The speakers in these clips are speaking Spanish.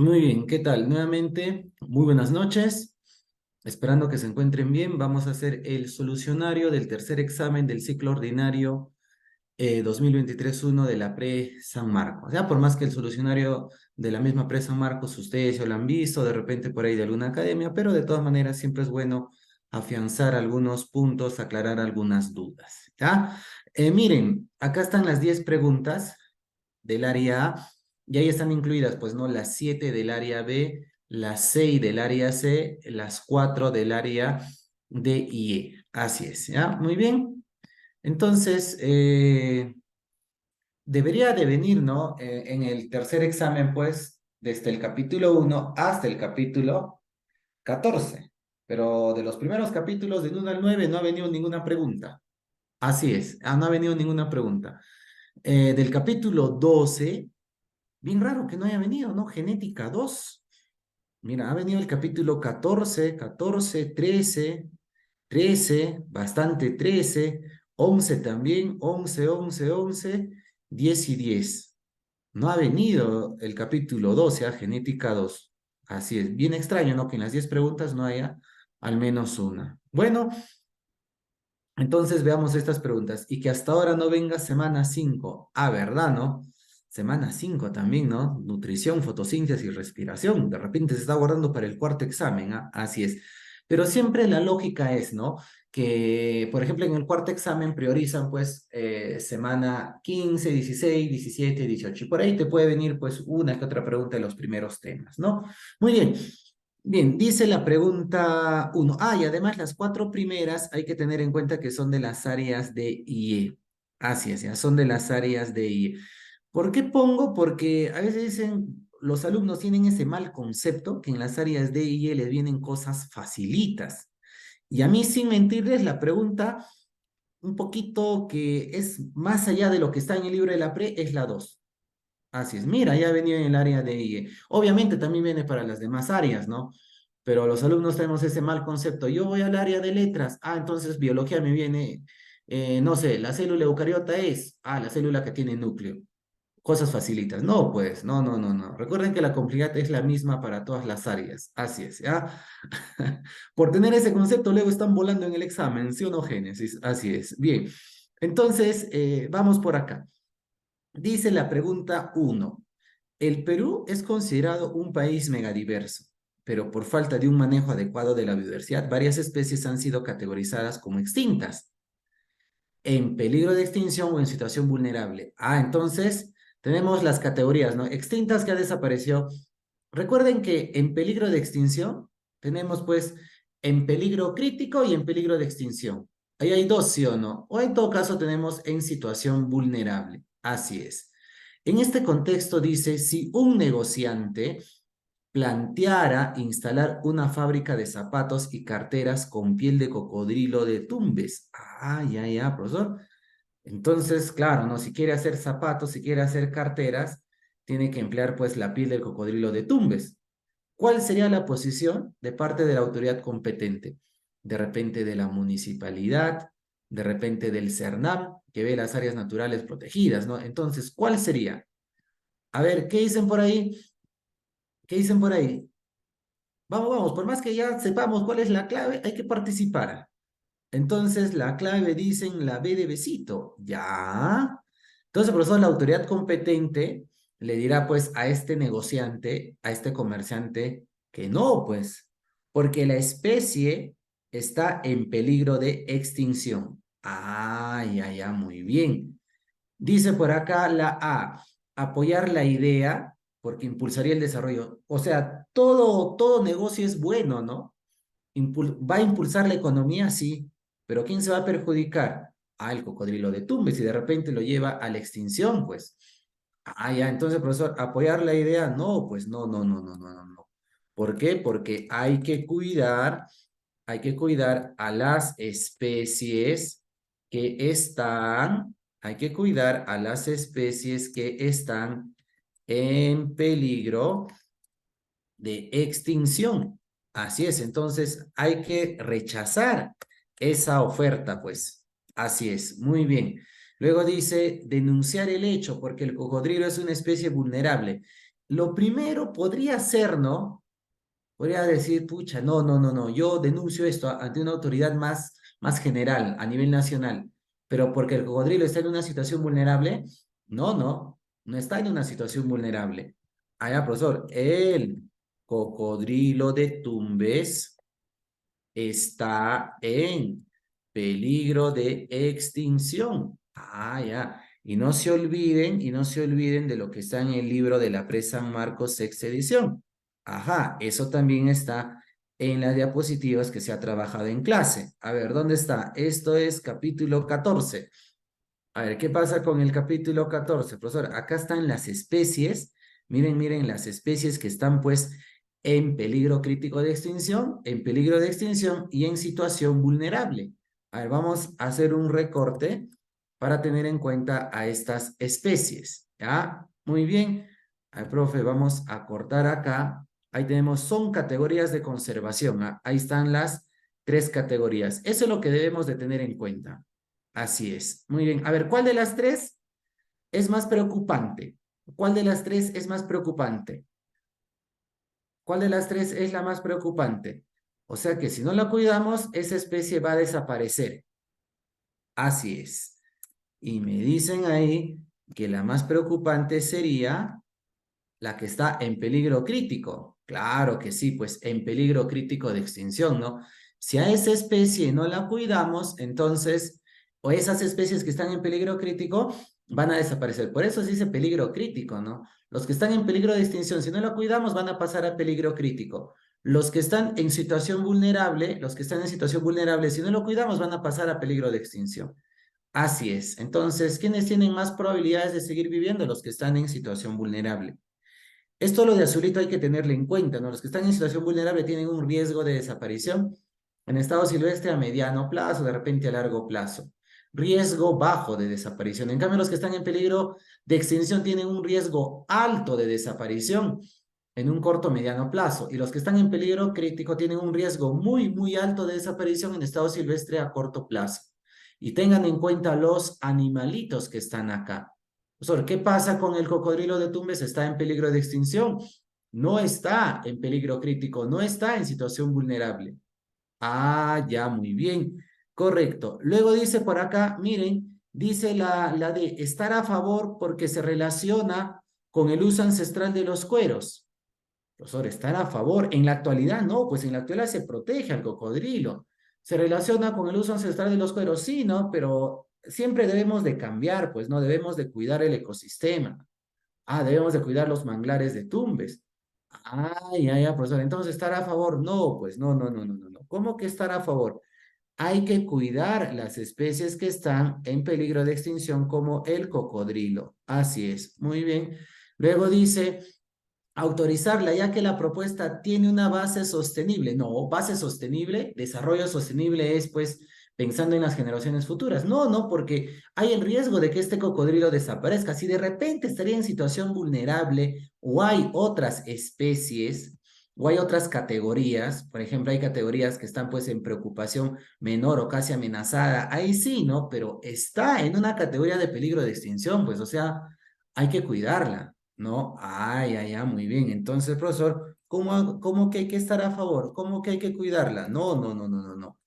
Muy bien, ¿qué tal? Nuevamente, muy buenas noches. Esperando que se encuentren bien, vamos a hacer el solucionario del tercer examen del ciclo ordinario 2023-1 de la Pre-San Marcos. Ya por más que el solucionario de la misma Pre-San Marcos ustedes ya lo han visto, de repente por ahí de alguna academia, pero de todas maneras siempre es bueno afianzar algunos puntos, aclarar algunas dudas. ¿Ya? Miren, acá están las 10 preguntas del área A, y ahí están incluidas, pues, ¿no? Las 7 del área B, las 6 del área C, las 4 del área D y E. Así es, ¿ya? Muy bien. Entonces, debería de venir, ¿no? En el tercer examen, pues, desde el capítulo 1 hasta el capítulo 14. Pero de los primeros capítulos, del 1 al 9 no ha venido ninguna pregunta. Así es, no ha venido ninguna pregunta. Del capítulo 12. Bien raro que no haya venido, ¿no? Genética 2. Mira, ha venido el capítulo 14, 14, 13, 13, bastante 13, 11 también, 11, 11, 11, 10 y 10. No ha venido el capítulo 12, Genética 2. Así es, bien extraño, ¿no? Que en las 10 preguntas no haya al menos una. Bueno, entonces veamos estas preguntas. Y que hasta ahora no venga semana 5. Ah, ¿verdad, no? Semana 5 también, ¿no? Nutrición, fotosíntesis y respiración. De repente se está guardando para el cuarto examen, ¿ah? Así es. Pero siempre la lógica es, ¿no? Que, por ejemplo, en el cuarto examen priorizan, pues, semana 15, 16, 17, 18. Y por ahí te puede venir, pues, una que otra pregunta de los primeros temas, ¿no? Muy bien. Bien, dice la pregunta uno. Y además las cuatro primeras hay que tener en cuenta que son de las áreas de IE. Así es, ya son de las áreas de IE. ¿Por qué pongo? Porque a veces dicen, los alumnos tienen ese mal concepto que en las áreas de IE les vienen cosas facilitas. Y a mí, sin mentirles, la pregunta un poquito que es más allá de lo que está en el libro de la pre es la 2. Así es, mira, ya venía en el área de IE. Obviamente también viene para las demás áreas, ¿no? Pero los alumnos tenemos ese mal concepto. Yo voy al área de letras. Entonces biología me viene, no sé, la célula eucariota es, la célula que tiene núcleo. Cosas facilitas. No, pues, no, no, no, no. Recuerden que la complejidad es la misma para todas las áreas. Así es, ¿ya? Por tener ese concepto, luego están volando en el examen, ¿sí o no, Génesis? Así es. Bien. Entonces, vamos por acá. Dice la pregunta uno. El Perú es considerado un país megadiverso, pero por falta de un manejo adecuado de la biodiversidad, varias especies han sido categorizadas como extintas, en peligro de extinción o en situación vulnerable. Entonces tenemos las categorías, ¿no? Extintas que ha desaparecido. Recuerden que en peligro de extinción tenemos pues en peligro crítico y en peligro de extinción. Ahí hay dos, sí o no. O en todo caso tenemos en situación vulnerable. Así es. En este contexto dice, si un negociante planteara instalar una fábrica de zapatos y carteras con piel de cocodrilo de Tumbes. Ya, ya, profesor. Entonces, claro, ¿no? Si quiere hacer zapatos, si quiere hacer carteras, tiene que emplear pues la piel del cocodrilo de Tumbes. ¿Cuál sería la posición de parte de la autoridad competente? De repente de la municipalidad, de repente del CERNAM, que ve las áreas naturales protegidas, ¿no? Entonces, ¿cuál sería? A ver, ¿qué dicen por ahí? ¿Qué dicen por ahí? Vamos, vamos, por más que ya sepamos cuál es la clave, hay que participar. Entonces, la clave dicen la B de besito. Ya. Entonces, por eso la autoridad competente le dirá pues a este negociante, a este comerciante, que no, pues, porque la especie está en peligro de extinción. Ya, ya, muy bien. Dice por acá la A, apoyar la idea porque impulsaría el desarrollo. O sea, todo negocio es bueno, ¿no? ¿Va a impulsar la economía? Sí, pero ¿quién se va a perjudicar? El cocodrilo de Tumbes y de repente lo lleva a la extinción, pues. Ya, entonces, profesor, apoyar la idea, no, pues no, no, no, no, no, no, no. ¿Por qué? Porque hay que cuidar a las especies que están, hay que cuidar a las especies que están en peligro de extinción. Así es, entonces hay que rechazar esa oferta, pues. Así es, muy bien. Luego dice denunciar el hecho porque el cocodrilo es una especie vulnerable. lo primero podría ser, ¿no? Podría decir, pucha, no, no, no, no, yo denuncio esto ante una autoridad más general, a nivel nacional, pero porque el cocodrilo está en una situación vulnerable, no, no, no está en una situación vulnerable. Allá, profesor, el cocodrilo de Tumbes está en peligro de extinción. Ah, ya. Y no se olviden de lo que está en el libro de la Presa San Marcos, sexta edición. Ajá, eso también está en las diapositivas que se ha trabajado en clase. A ver, ¿dónde está? Esto es capítulo 14. A ver, ¿qué pasa con el capítulo 14, profesor? Acá están las especies. Miren, miren las especies que están pues en peligro crítico de extinción, en peligro de extinción y en situación vulnerable. A ver, vamos a hacer un recorte para tener en cuenta a estas especies. ¿Ya? Muy bien. A ver, profe, vamos a cortar acá. Ahí tenemos, son categorías de conservación. ¿Ah? Ahí están las tres categorías. Eso es lo que debemos de tener en cuenta. Así es. Muy bien. A ver, ¿cuál de las tres es más preocupante? ¿Cuál de las tres es más preocupante? ¿Cuál de las tres es la más preocupante? O sea que si no la cuidamos, esa especie va a desaparecer. Así es. Y me dicen ahí que la más preocupante sería la que está en peligro crítico. Claro que sí, pues en peligro crítico de extinción, ¿no? Si a esa especie no la cuidamos, entonces, o esas especies que están en peligro crítico van a desaparecer. Por eso se dice peligro crítico, ¿no? Los que están en peligro de extinción, si no la cuidamos, van a pasar a peligro crítico. Los que están en situación vulnerable, los que están en situación vulnerable, si no lo cuidamos, van a pasar a peligro de extinción. Así es. Entonces, ¿quiénes tienen más probabilidades de seguir viviendo? Los que están en situación vulnerable. Esto lo de azulito hay que tenerlo en cuenta, ¿no? Los que están en situación vulnerable tienen un riesgo de desaparición en estado silvestre a mediano plazo, de repente a largo plazo. Riesgo bajo de desaparición. En cambio, los que están en peligro de extinción tienen un riesgo alto de desaparición en un corto o mediano plazo. Y los que están en peligro crítico tienen un riesgo muy alto de desaparición en estado silvestre a corto plazo. Y tengan en cuenta los animalitos que están acá. Profesor, ¿qué pasa con el cocodrilo de Tumbes? ¿Está en peligro de extinción? No está en peligro crítico, no está en situación vulnerable. Ah, ya, muy bien. Correcto. Luego dice por acá, miren, dice la de estar a favor porque se relaciona con el uso ancestral de los cueros. Profesor, estar a favor. En la actualidad no, pues en la actualidad se protege al cocodrilo. Se relaciona con el uso ancestral de los cueros, sí, ¿no? Pero siempre debemos de cambiar, pues, ¿no? Debemos de cuidar el ecosistema. Ah, debemos de cuidar los manglares de Tumbes. Ah, ya, profesor. Entonces, ¿estar a favor? No, pues, no, no, no, no, no, no. ¿Cómo que estar a favor? Hay que cuidar las especies que están en peligro de extinción, como el cocodrilo. Así es. Muy bien. Luego dice autorizarla, ya que la propuesta tiene una base sostenible. No, base sostenible, desarrollo sostenible es pues pensando en las generaciones futuras. No, no, porque hay el riesgo de que este cocodrilo desaparezca. Si de repente estaría en situación vulnerable o hay otras especies o hay otras categorías, por ejemplo, hay categorías que están pues en preocupación menor o casi amenazada, ahí sí, ¿no? Pero está en una categoría de peligro de extinción, pues, o sea, hay que cuidarla. No, muy bien. Entonces, profesor, ¿cómo que hay que estar a favor? ¿Cómo que hay que cuidarla? No, no, no, no, no, no.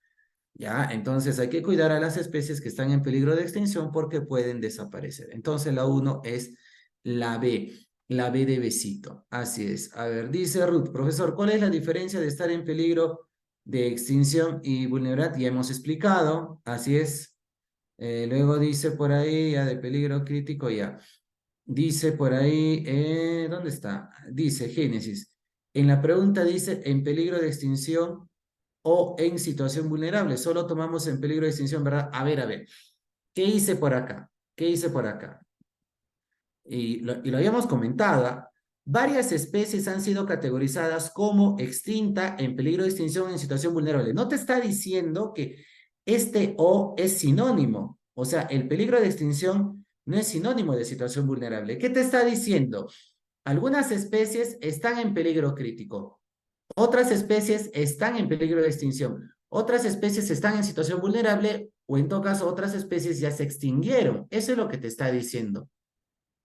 Ya, entonces hay que cuidar a las especies que están en peligro de extinción porque pueden desaparecer. Entonces, la uno es la B de besito. Así es. A ver, dice Ruth, profesor, ¿cuál es la diferencia de estar en peligro de extinción y vulnerabilidad? Ya hemos explicado, así es. Luego dice por ahí, ya de peligro crítico, ya. Dice por ahí, ¿dónde está? Dice Génesis. En la pregunta dice en peligro de extinción o en situación vulnerable. Solo tomamos en peligro de extinción, ¿verdad? A ver. ¿Qué hice por acá? ¿Qué hice por acá? Y lo habíamos comentado. ¿Ah? Varias especies han sido categorizadas como extinta, en peligro de extinción, en situación vulnerable. No te está diciendo que este o es sinónimo. O sea, el peligro de extinción no es sinónimo de situación vulnerable. ¿Qué te está diciendo? Algunas especies están en peligro crítico. Otras especies están en peligro de extinción. Otras especies están en situación vulnerable o en todo caso otras especies ya se extinguieron. Eso es lo que te está diciendo.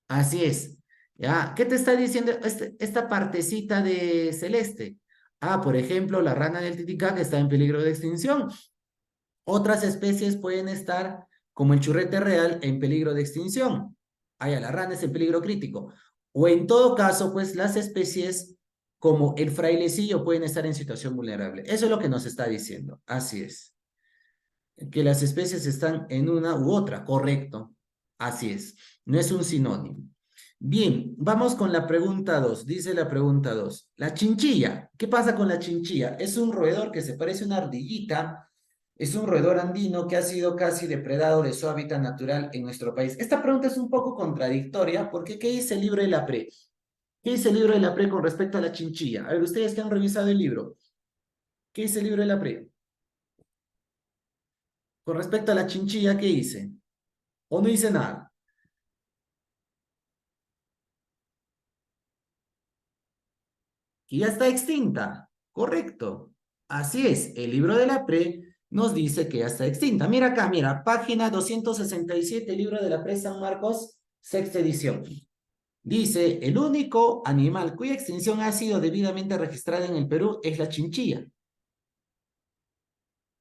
Así es. ¿Ya? ¿Qué te está diciendo esta partecita de celeste? Ah, por ejemplo, la rana del Titicaca está en peligro de extinción. Otras especies pueden estar, como el churrete real, en peligro de extinción. Ah, ya, la rana es en peligro crítico. O en todo caso, pues las especies como el frailecillo pueden estar en situación vulnerable. Eso es lo que nos está diciendo. Así es. Que las especies están en una u otra, correcto. Así es. No es un sinónimo. Bien, vamos con la pregunta 2. Dice la pregunta 2. La chinchilla. ¿Qué pasa con la chinchilla? Es un roedor que se parece a una ardillita. Es un roedor andino que ha sido casi depredado de su hábitat natural en nuestro país. Esta pregunta es un poco contradictoria porque ¿qué dice el libro de la PRE? ¿Qué dice el libro de la PRE con respecto a la chinchilla? A ver, ustedes que han revisado el libro. ¿Qué dice el libro de la PRE? Con respecto a la chinchilla, ¿qué dice? ¿O no dice nada? Que ya está extinta. Correcto. Así es, el libro de la PRE nos dice que ya está extinta. Mira acá, mira, página 267, libro de la PRE San Marcos, sexta edición. Dice, el único animal cuya extinción ha sido debidamente registrada en el Perú es la chinchilla.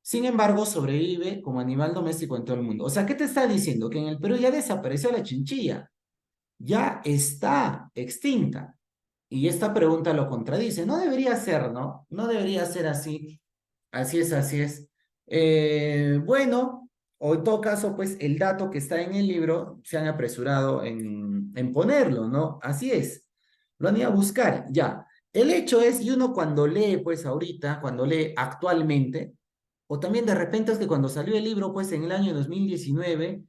Sin embargo, sobrevive como animal doméstico en todo el mundo. O sea, ¿qué te está diciendo? Que en el Perú ya desapareció la chinchilla. Ya está extinta. Y esta pregunta lo contradice. No debería ser, ¿no? No debería ser así. Así es, así es. Bueno, o en todo caso, pues el dato que está en el libro se han apresurado en ponerlo, ¿no? Así es. Lo han ido a buscar, ya. El hecho es, y uno cuando lee, pues ahorita, cuando lee actualmente, o también de repente es que cuando salió el libro, pues en el año 2019,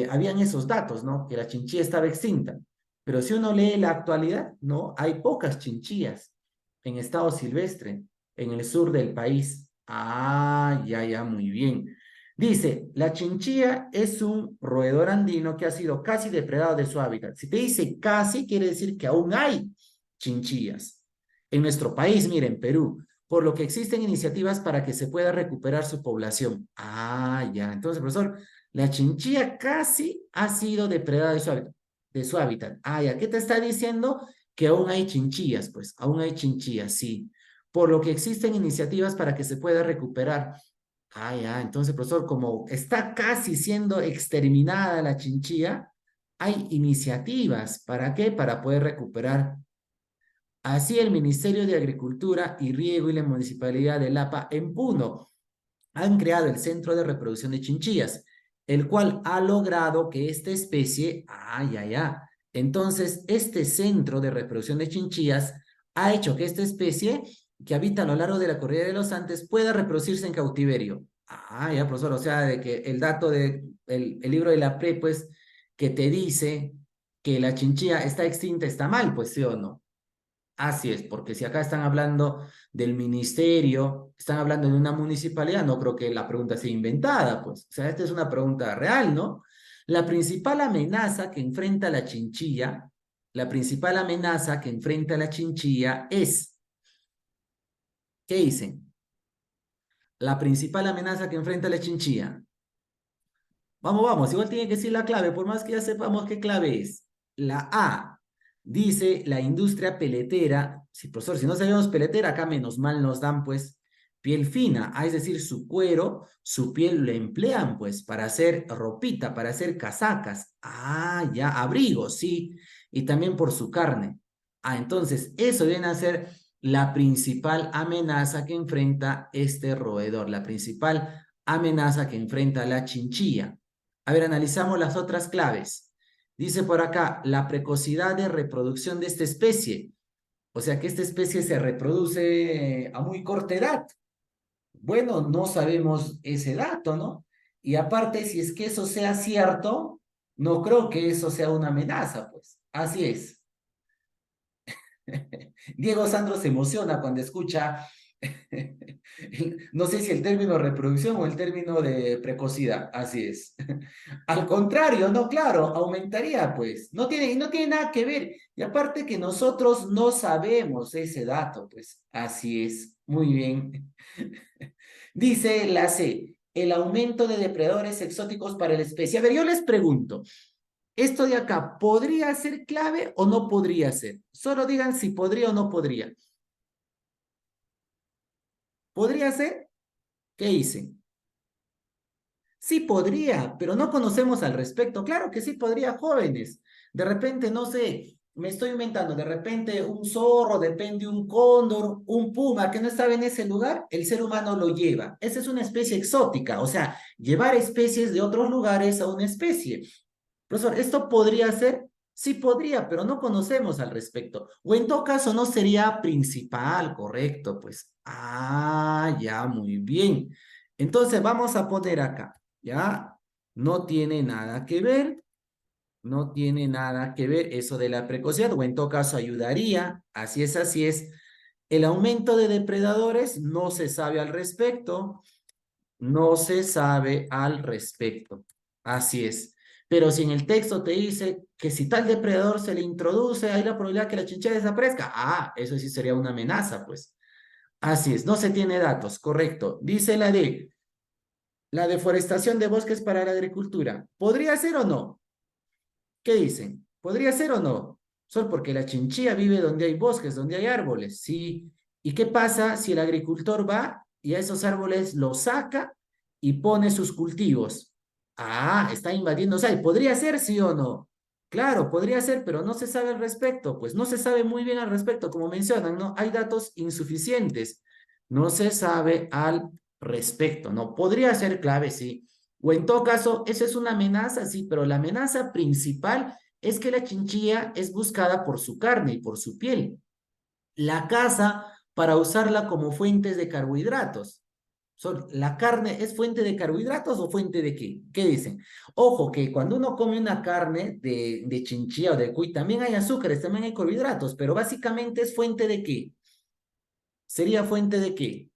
habían esos datos, ¿no? Que la chinchilla estaba extinta. Pero si uno lee la actualidad, ¿no? Hay pocas chinchillas en estado silvestre, en el sur del país. Ah, ya, ya, muy bien. Dice, la chinchilla es un roedor andino que ha sido casi depredado de su hábitat. Si te dice casi, quiere decir que aún hay chinchillas. En nuestro país, miren, Perú, por lo que existen iniciativas para que se pueda recuperar su población. Ah, ya. Entonces, profesor, la chinchilla casi ha sido depredada de su hábitat. De su hábitat. Ah, ya. ¿Qué te está diciendo? Que aún hay chinchillas, pues, aún hay chinchillas, sí. Por lo que existen iniciativas para que se pueda recuperar. Ah, ya. Entonces, profesor, como está casi siendo exterminada la chinchilla, hay iniciativas. ¿Para qué? Para poder recuperar. Así el Ministerio de Agricultura y Riego y la Municipalidad de Lapa en Puno han creado el Centro de Reproducción de Chinchillas, el cual ha logrado que esta especie, entonces este Centro de Reproducción de Chinchillas ha hecho que esta especie que habita a lo largo de la Cordillera de los Andes pueda reproducirse en cautiverio. Ah, ya, profesor, o sea, de que el dato de el libro de la PRE, pues, que te dice que la chinchilla está extinta, está mal, pues, ¿sí o no? Así es, porque si acá están hablando del ministerio, están hablando de una municipalidad, no creo que la pregunta sea inventada, pues. O sea, esta es una pregunta real, ¿no? La principal amenaza que enfrenta la chinchilla, la principal amenaza que enfrenta la chinchilla es, ¿qué dicen? La principal amenaza que enfrenta la chinchilla. Vamos, vamos, igual tiene que decir la clave, por más que ya sepamos qué clave es. La A dice la industria peletera. Sí, profesor, si no sabemos peletera, acá menos mal nos dan, pues, piel fina. Es decir, su cuero, su piel lo emplean, pues, para hacer ropita, para hacer casacas. Ah, ya, abrigos, sí. Y también por su carne. Ah, entonces, eso viene a ser la principal amenaza que enfrenta este roedor, la principal amenaza que enfrenta la chinchilla. A ver, analizamos las otras claves. Dice por acá, la precocidad de reproducción de esta especie. O sea que esta especie se reproduce a muy corta edad. Bueno, no sabemos ese dato, ¿no? Y aparte, si es que eso sea cierto, no creo que eso sea una amenaza, pues. Así es. Diego Sandro se emociona cuando escucha, no sé si el término reproducción o el término de precocidad, así es. Al contrario, no, claro, aumentaría, pues, no tiene nada que ver. Y aparte que nosotros no sabemos ese dato, pues, así es, muy bien. Dice la C, el aumento de depredadores exóticos para la especie. A ver, yo les pregunto, Esto de acá, ¿podría ser clave o no podría ser? Solo digan si podría o no podría. ¿Podría ser? ¿Qué dicen? Sí podría, pero no conocemos al respecto. Claro que sí podría, jóvenes. De repente, no sé, me estoy inventando, de repente un zorro, depende un cóndor, un puma que no estaba en ese lugar, el ser humano lo lleva. Esa es una especie exótica, o sea, llevar especies de otros lugares a una especie. Profesor, ¿esto podría ser? Sí podría, pero no conocemos al respecto. O en todo caso no sería principal, correcto, pues. Ah, ya, muy bien. Entonces vamos a poner acá. ¿Ya? No tiene nada que ver, no tiene nada que ver eso de la precocidad, o en todo caso ayudaría, así es. El aumento de depredadores no se sabe al respecto, no se sabe al respecto, así es. Pero si en el texto te dice que si tal depredador se le introduce, hay la probabilidad que la chinchilla desaparezca. Ah, eso sí sería una amenaza, pues. Así es, no se tiene datos, correcto. Dice la deforestación de bosques para la agricultura. ¿Podría ser o no? ¿Qué dicen? ¿Podría ser o no? Solo porque la chinchilla vive donde hay bosques, donde hay árboles, ¿sí? ¿Y qué pasa si el agricultor va y a esos árboles los saca y pone sus cultivos? Ah, está invadiendo, o sea, ¿podría ser sí o no? Claro, podría ser, pero no se sabe al respecto, pues no se sabe muy bien al respecto, como mencionan, ¿no? Hay datos insuficientes, no se sabe al respecto, ¿no? Podría ser clave, sí. O en todo caso, eso es una amenaza, sí, pero la amenaza principal es que la chinchilla es buscada por su carne y por su piel. La caza para usarla como fuentes de carbohidratos. ¿La carne es fuente de carbohidratos o fuente de qué? ¿Qué dicen? Ojo, que cuando uno come una carne de chinchilla o de cuy, también hay azúcares, también hay carbohidratos, pero básicamente es fuente de qué? ¿Sería fuente de qué?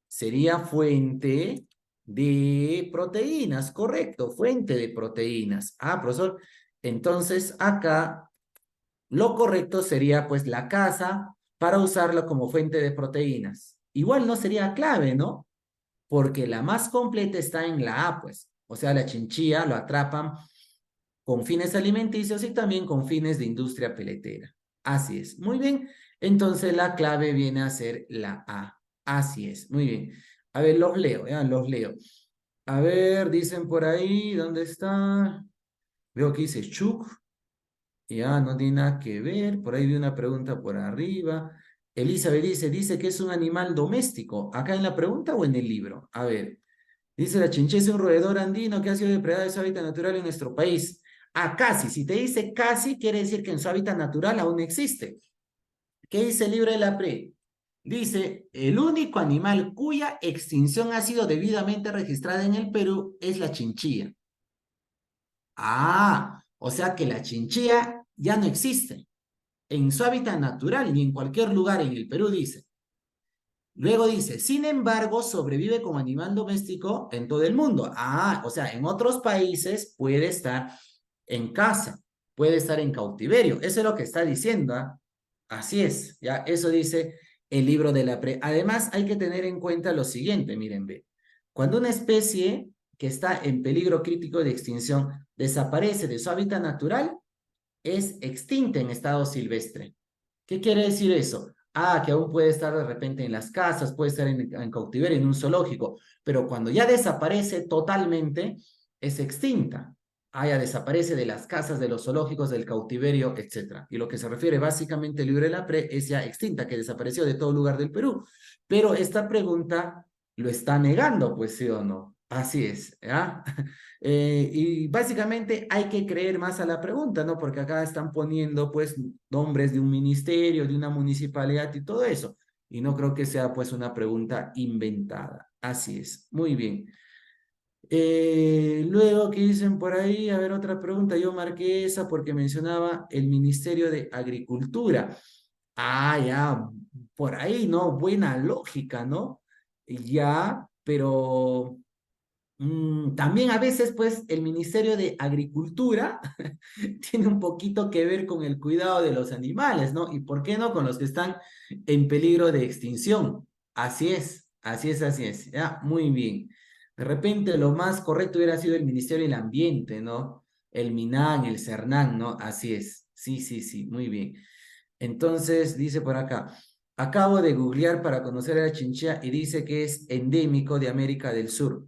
Sería fuente de proteínas, correcto, fuente de proteínas. Ah, profesor, entonces acá lo correcto sería pues la caza para usarlo como fuente de proteínas. Igual no sería clave, ¿no? Porque la más completa está en la A, pues. O sea, la chinchilla lo atrapan con fines alimenticios y también con fines de industria peletera. Así es. Muy bien. Entonces la clave viene a ser la A. Así es. Muy bien. A ver, los leo, ya, los leo. A ver, dicen por ahí, ¿dónde está? Veo que dice Chuk. Ya, no tiene nada que ver. Por ahí vi una pregunta por arriba. Elizabeth dice que es un animal doméstico. ¿Acá en la pregunta o en el libro? A ver. Dice la chinchilla es un roedor andino que ha sido depredado de su hábitat natural en nuestro país. Ah, casi. Si te dice casi, quiere decir que en su hábitat natural aún existe. ¿Qué dice el libro de la PRE? Dice, el único animal cuya extinción ha sido debidamente registrada en el Perú es la chinchilla. Ah, o sea que la chinchilla ya no existe en su hábitat natural ni en cualquier lugar en el Perú, dice. Luego dice, sin embargo, sobrevive como animal doméstico en todo el mundo. Ah, o sea, en otros países puede estar en casa, puede estar en cautiverio. Eso es lo que está diciendo, ¿ah? Así es, ya, eso dice el libro de la PRE. Además, hay que tener en cuenta lo siguiente, miren, ve. Cuando una especie que está en peligro crítico de extinción desaparece de su hábitat natural, es extinta en estado silvestre. ¿Qué quiere decir eso? Ah, que aún puede estar de repente en las casas, puede estar en cautiverio, en un zoológico, pero cuando ya desaparece totalmente, es extinta. Ah, ya desaparece de las casas, de los zoológicos, del cautiverio, etcétera. Y lo que se refiere básicamente el libro de la PRE es ya extinta, que desapareció de todo lugar del Perú. Pero esta pregunta lo está negando, pues sí o no. Así es, ¿ya? Y básicamente hay que creer más a la pregunta, ¿no? Porque acá están poniendo, pues, nombres de un ministerio, de una municipalidad y todo eso. Y no creo que sea, pues, una pregunta inventada. Así es. Muy bien. Luego, ¿qué dicen por ahí? A ver, otra pregunta. Yo marqué esa porque mencionaba el Ministerio de Agricultura. Ah, ya, por ahí, ¿no? Buena lógica, ¿no? Ya, pero también a veces, pues, el Ministerio de Agricultura tiene un poquito que ver con el cuidado de los animales, ¿no? Y por qué no con los que están en peligro de extinción. Así es, así es, así es. Ya, muy bien. De repente lo más correcto hubiera sido el Ministerio del Ambiente, ¿no? El Minán, el Cernán, ¿no? Así es. Sí, sí, sí, muy bien. Entonces, dice por acá, acabo de googlear para conocer a la chinchilla y dice que es endémico de América del Sur.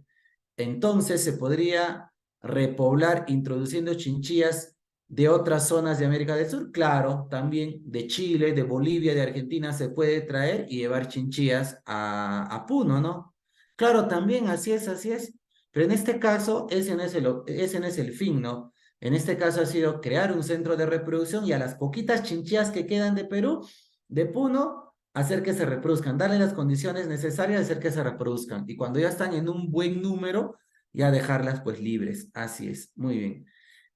Entonces, se podría repoblar introduciendo chinchillas de otras zonas de América del Sur. Claro, también de Chile, de Bolivia, de Argentina se puede traer y llevar chinchillas a Puno, ¿no? Claro, también, así es, así es. Pero en este caso, ese no es el fin, ¿no? En este caso ha sido crear un centro de reproducción y a las poquitas chinchillas que quedan de Perú, de Puno, hacer que se reproduzcan, darle las condiciones necesarias de hacer que se reproduzcan. Y cuando ya están en un buen número, ya dejarlas pues libres. Así es, muy bien.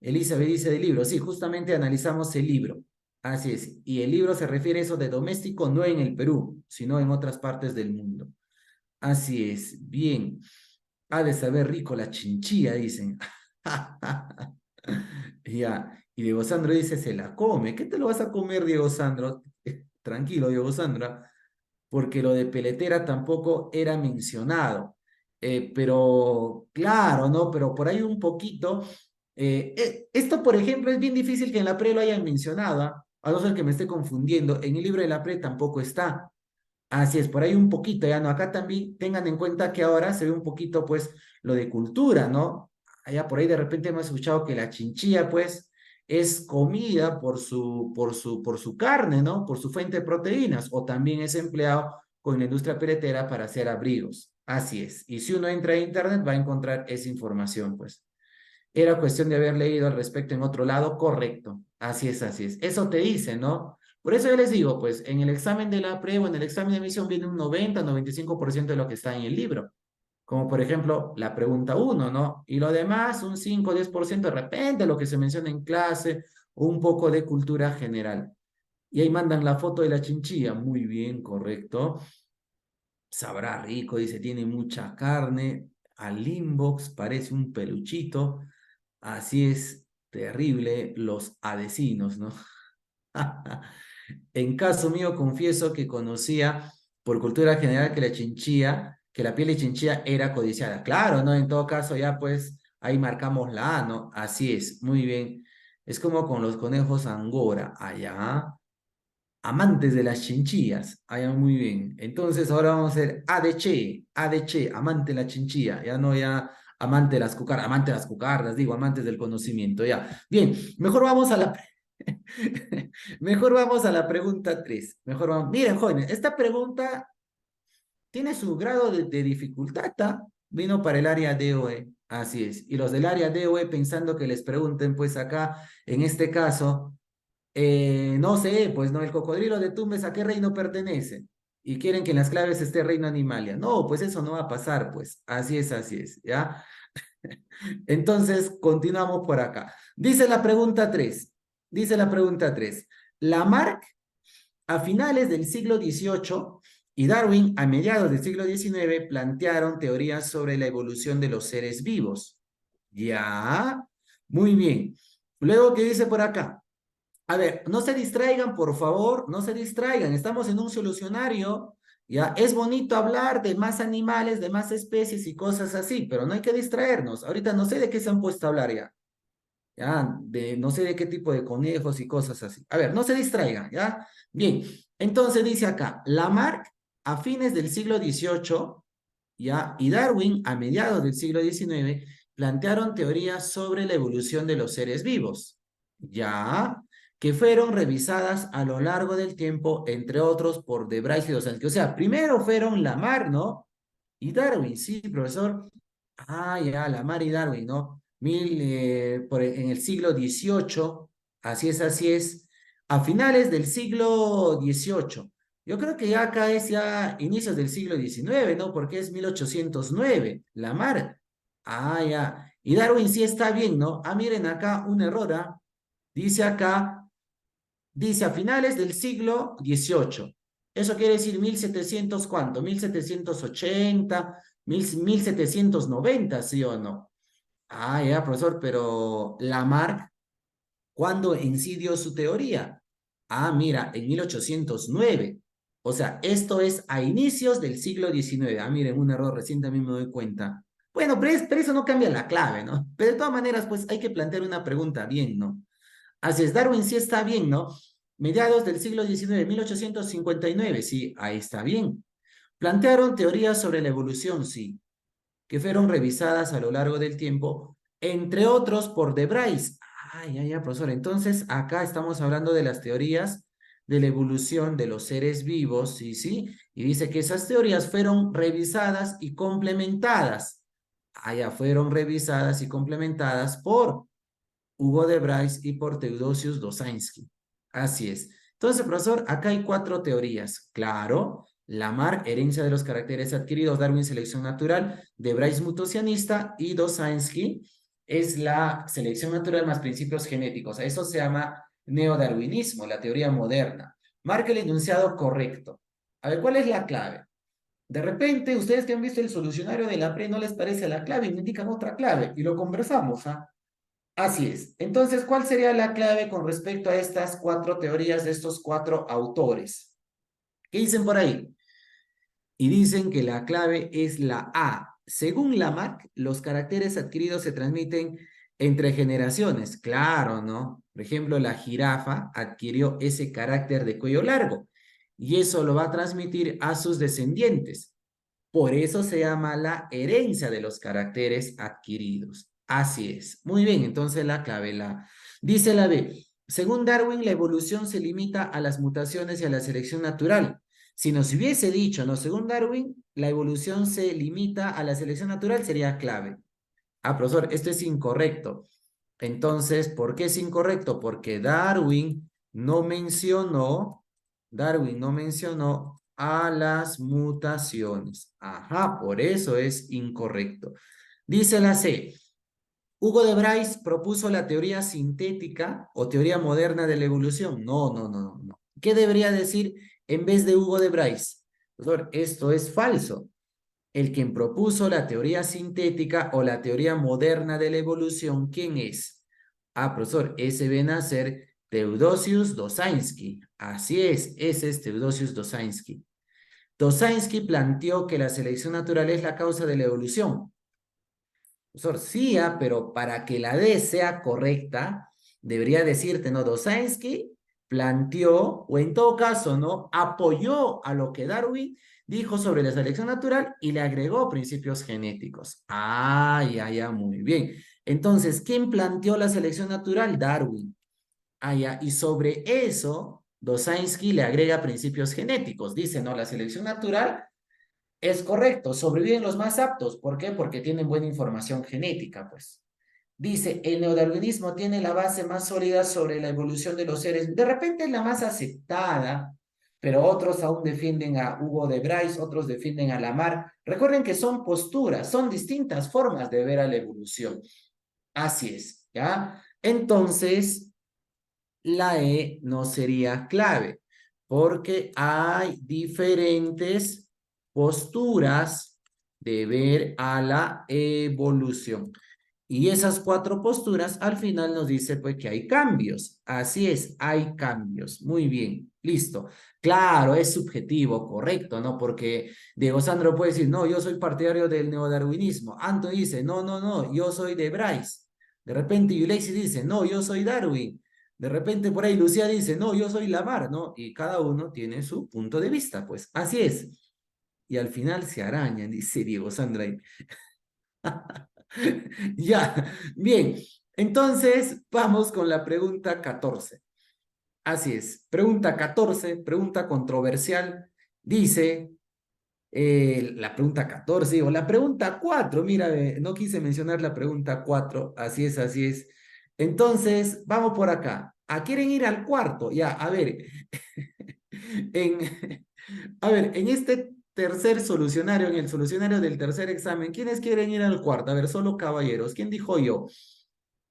Elizabeth dice del libro, sí, justamente analizamos el libro. Así es. Y el libro se refiere a eso de doméstico, no en el Perú, sino en otras partes del mundo. Así es, bien. Ha de saber rico la chinchilla, dicen. Ya, y Diego Sandro dice, se la come. ¿Qué te lo vas a comer, Diego Sandro? Tranquilo, Diego Sandro, porque lo de peletera tampoco era mencionado. Pero claro, ¿no? Pero por ahí un poquito. Esto, por ejemplo, es bien difícil que en la pre lo hayan mencionado, ¿ah? A no ser que me esté confundiendo. En el libro de la pre tampoco está. Así es, por ahí un poquito, ya no, acá también tengan en cuenta que ahora se ve un poquito, pues, lo de cultura, ¿no? Allá por ahí de repente hemos escuchado que la chinchilla, pues, es comida por su carne, ¿no? Por su fuente de proteínas, o también es empleado con la industria peletera para hacer abrigos. Así es. Y si uno entra a internet va a encontrar esa información, pues. Era cuestión de haber leído al respecto en otro lado, correcto. Así es, así es. Eso te dice, ¿no? Por eso yo les digo, pues en el examen de la prueba, en el examen de emisión viene un 90-95% de lo que está en el libro. Como por ejemplo la pregunta uno, ¿no? Y lo demás, un 5-10% de repente lo que se menciona en clase, un poco de cultura general. Y ahí mandan la foto de la chinchilla. Muy bien, correcto. Sabrá rico, dice, tiene mucha carne. Al inbox parece un peluchito. Así es, terrible los adecinos, ¿no? En caso mío, confieso que conocía por cultura general que la chinchilla, que la piel de chinchilla era codiciada. Claro, ¿no? En todo caso, ya pues ahí marcamos la A, ¿no? Así es, muy bien. Es como con los conejos angora, allá. Amantes de las chinchillas, allá muy bien. Entonces ahora vamos a hacer A de Che, amante de la chinchilla, ya no ya amante de las cucardas, digo, amantes del conocimiento, ya. Bien, mejor vamos a la mejor vamos a la pregunta 3. Mejor vamos. Miren, jóvenes, esta pregunta tiene su grado de dificultad, ¿tá? Vino para el área DOE, así es. Y los del área DOE pensando que les pregunten, pues acá, en este caso, no sé, pues no, el cocodrilo de Tumbes, ¿a qué reino pertenece? Y quieren que en las claves esté Reino Animalia. No, pues eso no va a pasar, pues. Así es, ¿ya? Entonces, continuamos por acá. Dice la pregunta 3. Dice la pregunta 3. Lamarck, a finales del siglo XVIII, y Darwin, a mediados del siglo XIX, plantearon teorías sobre la evolución de los seres vivos. Ya, muy bien. Luego, ¿qué dice por acá? A ver, no se distraigan, por favor, no se distraigan. Estamos en un solucionario, ya. Es bonito hablar de más animales, de más especies y cosas así, pero no hay que distraernos. Ahorita no sé de qué se han puesto a hablar ya. Ya, de no sé de qué tipo de conejos y cosas así. A ver, no se distraigan, ¿ya? Bien, entonces dice acá, Lamarck a fines del siglo XVIII, ¿ya? Y Darwin a mediados del siglo XIX plantearon teorías sobre la evolución de los seres vivos, ¿ya? Que fueron revisadas a lo largo del tiempo, entre otros, por De Bryce y Dos Santos. O sea, primero fueron Lamarck, ¿no? Y Darwin, sí, profesor. Ah, ya, Lamarck y Darwin, ¿no? En el siglo XVIII, así es, a finales del siglo XVIII. Yo creo que ya acá es ya inicios del siglo XIX, ¿no? Porque es 1809, Lamarck. Ah, ya. Y Darwin sí está bien, ¿no? Ah, miren acá un error, ¿ah? Dice acá, dice a finales del siglo XVIII. Eso quiere decir 1700, ¿cuánto? 1780, 1790, ¿sí o no? Ah, ya, profesor, pero Lamarck, ¿cuándo incidió su teoría? Ah, mira, en 1809. O sea, esto es a inicios del siglo XIX. Ah, miren, un error, recién también me doy cuenta. Bueno, pero eso no cambia la clave, ¿no? Pero de todas maneras, pues hay que plantear una pregunta bien, ¿no? Así es, Darwin sí está bien, ¿no? Mediados del siglo XIX, 1859, sí, ahí está bien. Plantearon teorías sobre la evolución, sí, que fueron revisadas a lo largo del tiempo, entre otros por De Bryce. Ay, ay, ay, profesor. Entonces, acá estamos hablando de las teorías de la evolución de los seres vivos, sí, sí, y dice que esas teorías fueron revisadas y complementadas. Allá fueron revisadas y complementadas por Hugo de Bryce y por Theodosius Dosainski. Así es. Entonces, profesor, acá hay cuatro teorías. Claro, Lamarck, herencia de los caracteres adquiridos, Darwin, selección natural, de Bryce, mutacionista, y Dosainski es la selección natural más principios genéticos. A eso se llama neodarwinismo, la teoría moderna. Marca el enunciado correcto. A ver, ¿cuál es la clave? De repente, ustedes que han visto el solucionario de la PRE no les parece la clave y me indican otra clave y lo conversamos, ¿ah? Así es. Entonces, ¿cuál sería la clave con respecto a estas cuatro teorías de estos cuatro autores? ¿Qué dicen por ahí? Y dicen que la clave es la A. Según Lamarck, los caracteres adquiridos se transmiten entre generaciones. Claro, ¿no? Por ejemplo, la jirafa adquirió ese carácter de cuello largo y eso lo va a transmitir a sus descendientes. Por eso se llama la herencia de los caracteres adquiridos. Así es. Muy bien, entonces la clave la dice la B. Según Darwin, la evolución se limita a las mutaciones y a la selección natural. Si nos hubiese dicho, no, según Darwin, la evolución se limita a la selección natural, sería clave. Ah, profesor, esto es incorrecto. Entonces, ¿por qué es incorrecto? Porque Darwin no mencionó a las mutaciones. Ajá, por eso es incorrecto. Dice la C. Hugo de Bryce propuso la teoría sintética o teoría moderna de la evolución. No, no, no, no, no. ¿Qué debería decir en vez de Hugo de Bryce? Profesor, esto es falso. El quien propuso la teoría sintética o la teoría moderna de la evolución, ¿quién es? Ah, profesor, ese viene a ser Theodosius Dosainski. Así es, ese es Theodosius Dosainski. Dosainski planteó que la selección natural es la causa de la evolución. Profesor, sí, pero para que la D sea correcta, debería decirte, ¿no? Dosainski planteó, o en todo caso, ¿no? Apoyó a lo que Darwin dijo sobre la selección natural y le agregó principios genéticos. Ah, ya, ya, muy bien. Entonces, ¿quién planteó la selección natural? Darwin. Ah, ya, y sobre eso, Dosainski le agrega principios genéticos. Dice, ¿no? La selección natural es correcto, sobreviven los más aptos. ¿Por qué? Porque tienen buena información genética, pues. Dice, el neodarwinismo tiene la base más sólida sobre la evolución de los seres. De repente es la más aceptada, pero otros aún defienden a Hugo de Bryce, otros defienden a Lamarck. Recuerden que son posturas, son distintas formas de ver a la evolución. Así es, ¿ya? Entonces, la E no sería clave, porque hay diferentes posturas de ver a la evolución. Y esas cuatro posturas al final nos dice pues que hay cambios. Así es, hay cambios. Muy bien, listo. Claro, es subjetivo, correcto, ¿no? Porque Diego Sandro puede decir, no, yo soy partidario del neodarwinismo. Anton dice, no, no, no, yo soy de Bryce. De repente Ulysses dice, no, yo soy Darwin. De repente por ahí Lucía dice, no, yo soy Lamarck, ¿no? Y cada uno tiene su punto de vista, pues así es. Y al final se arañan, dice Diego Sandra. Ya, bien. Entonces, vamos con la pregunta 14. Así es, pregunta 14, pregunta controversial. Dice, la pregunta 14 o la pregunta 4, mira, no quise mencionar la pregunta 4, así es, así es. Entonces, vamos por acá. ¿Quieren ir al cuarto? Ya, a ver, en, a ver, en este tercer solucionario, en el solucionario del tercer examen, ¿quiénes quieren ir al cuarto? A ver, solo caballeros. ¿Quién dijo yo?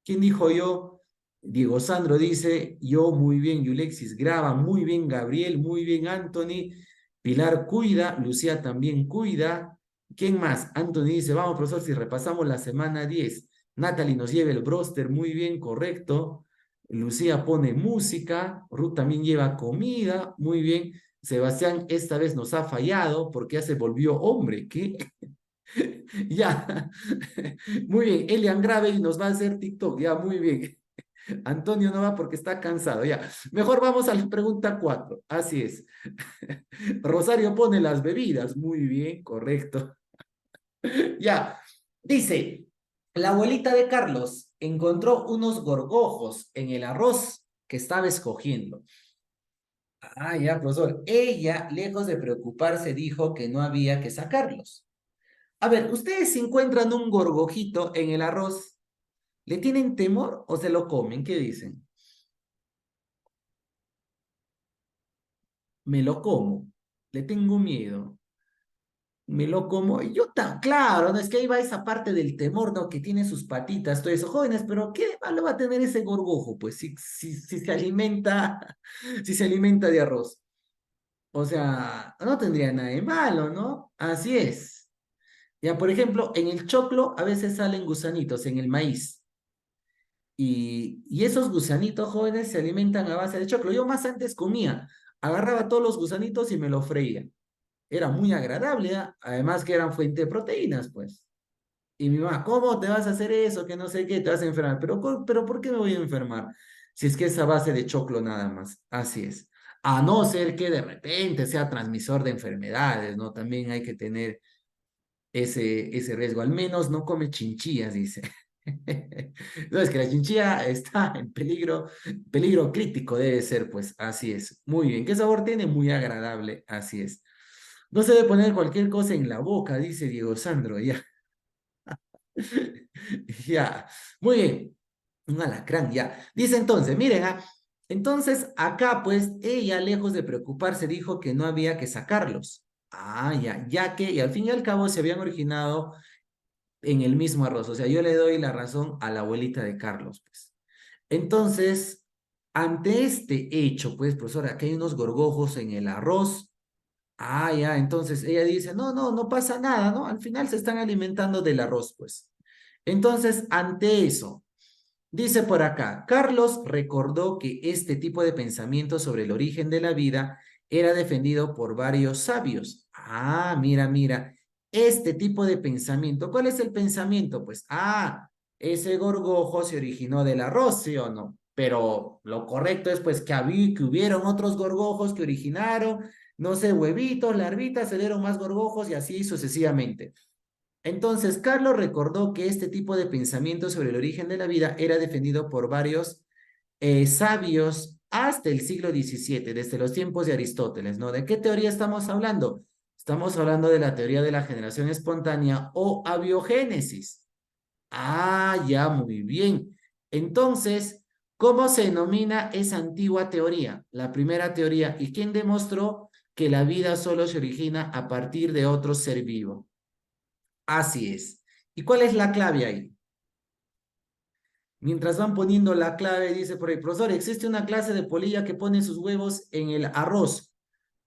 ¿Quién dijo yo? Diego Sandro dice, yo muy bien, Yulexis graba, muy bien, Gabriel, muy bien, Anthony. Pilar cuida, Lucía también cuida. ¿Quién más? Anthony dice, vamos, profesor, si repasamos la semana 10. Natalie nos lleva el broster, muy bien, correcto. Lucía pone música, Ruth también lleva comida, muy bien. Sebastián esta vez nos ha fallado porque ya se volvió hombre. ¿Qué? Ya, muy bien. Elian Grave nos va a hacer TikTok, ya, muy bien. Antonio no va porque está cansado, ya. Mejor vamos a la pregunta 4. Así es. Rosario pone las bebidas, muy bien, correcto. Ya, dice, la abuelita de Carlos encontró unos gorgojos en el arroz que estaba escogiendo. Ah, ya, profesor. Ella, lejos de preocuparse, dijo que no había que sacarlos. A ver, ¿ustedes si encuentran un gorgojito en el arroz, le tienen temor o se lo comen? ¿Qué dicen? Me lo como, le tengo miedo, me lo como. Y yo tan, claro, no es que ahí va esa parte del temor, ¿no? Que tiene sus patitas, todo eso, jóvenes, pero ¿qué de malo va a tener ese gorgojo? Pues si se alimenta, si se alimenta de arroz. O sea, no tendría nada de malo, ¿no? Así es. Ya, por ejemplo, en el choclo a veces salen gusanitos, en el maíz. Y esos gusanitos jóvenes se alimentan a base de choclo. Yo más antes comía, agarraba todos los gusanitos y me lo freía. Era muy agradable, ¿ah? Además que eran fuente de proteínas, pues. Y mi mamá, ¿cómo te vas a hacer eso? Que no sé qué, te vas a enfermar. Pero ¿por qué me voy a enfermar? Si es que es a base de choclo nada más. Así es. A no ser que de repente sea transmisor de enfermedades, ¿no? También hay que tener ese riesgo. Al menos no come chinchillas, dice. No, es que la chinchilla está en peligro crítico debe ser, pues así es. Muy bien. ¿Qué sabor tiene? Muy agradable, así es. No se debe poner cualquier cosa en la boca, dice Diego Sandro, ya. Ya, muy bien. Un alacrán, ya. Dice entonces, miren, entonces acá pues ella, lejos de preocuparse, dijo que no había que sacarlos. Ah, ya que, y al fin y al cabo se habían originado en el mismo arroz. O sea, yo le doy la razón a la abuelita de Carlos, pues. Entonces, ante este hecho, pues, profesora, aquí hay unos gorgojos en el arroz. Ah, ya, entonces ella dice, no pasa nada, ¿no? Al final se están alimentando del arroz, pues. Entonces, ante eso, dice por acá, Carlos recordó que este tipo de pensamiento sobre el origen de la vida era defendido por varios sabios. Ah, mira, este tipo de pensamiento, ¿cuál es el pensamiento? Pues, ese gorgojo se originó del arroz, ¿sí o no? Pero lo correcto es pues que hubieron otros gorgojos que originaron, no sé, huevitos, larvitas, se dieron más gorgojos y así sucesivamente. Entonces, Carlos recordó que este tipo de pensamiento sobre el origen de la vida era defendido por varios sabios hasta el siglo XVII, desde los tiempos de Aristóteles, ¿no? ¿De qué teoría estamos hablando? Estamos hablando de la teoría de la generación espontánea o abiogénesis. Ah, ya, muy bien. Entonces, ¿cómo se denomina esa antigua teoría? La primera teoría. ¿Y quién demostró que la vida solo se origina a partir de otro ser vivo? Así es. ¿Y cuál es la clave ahí? Mientras van poniendo la clave, dice por ahí, profesor, existe una clase de polilla que pone sus huevos en el arroz.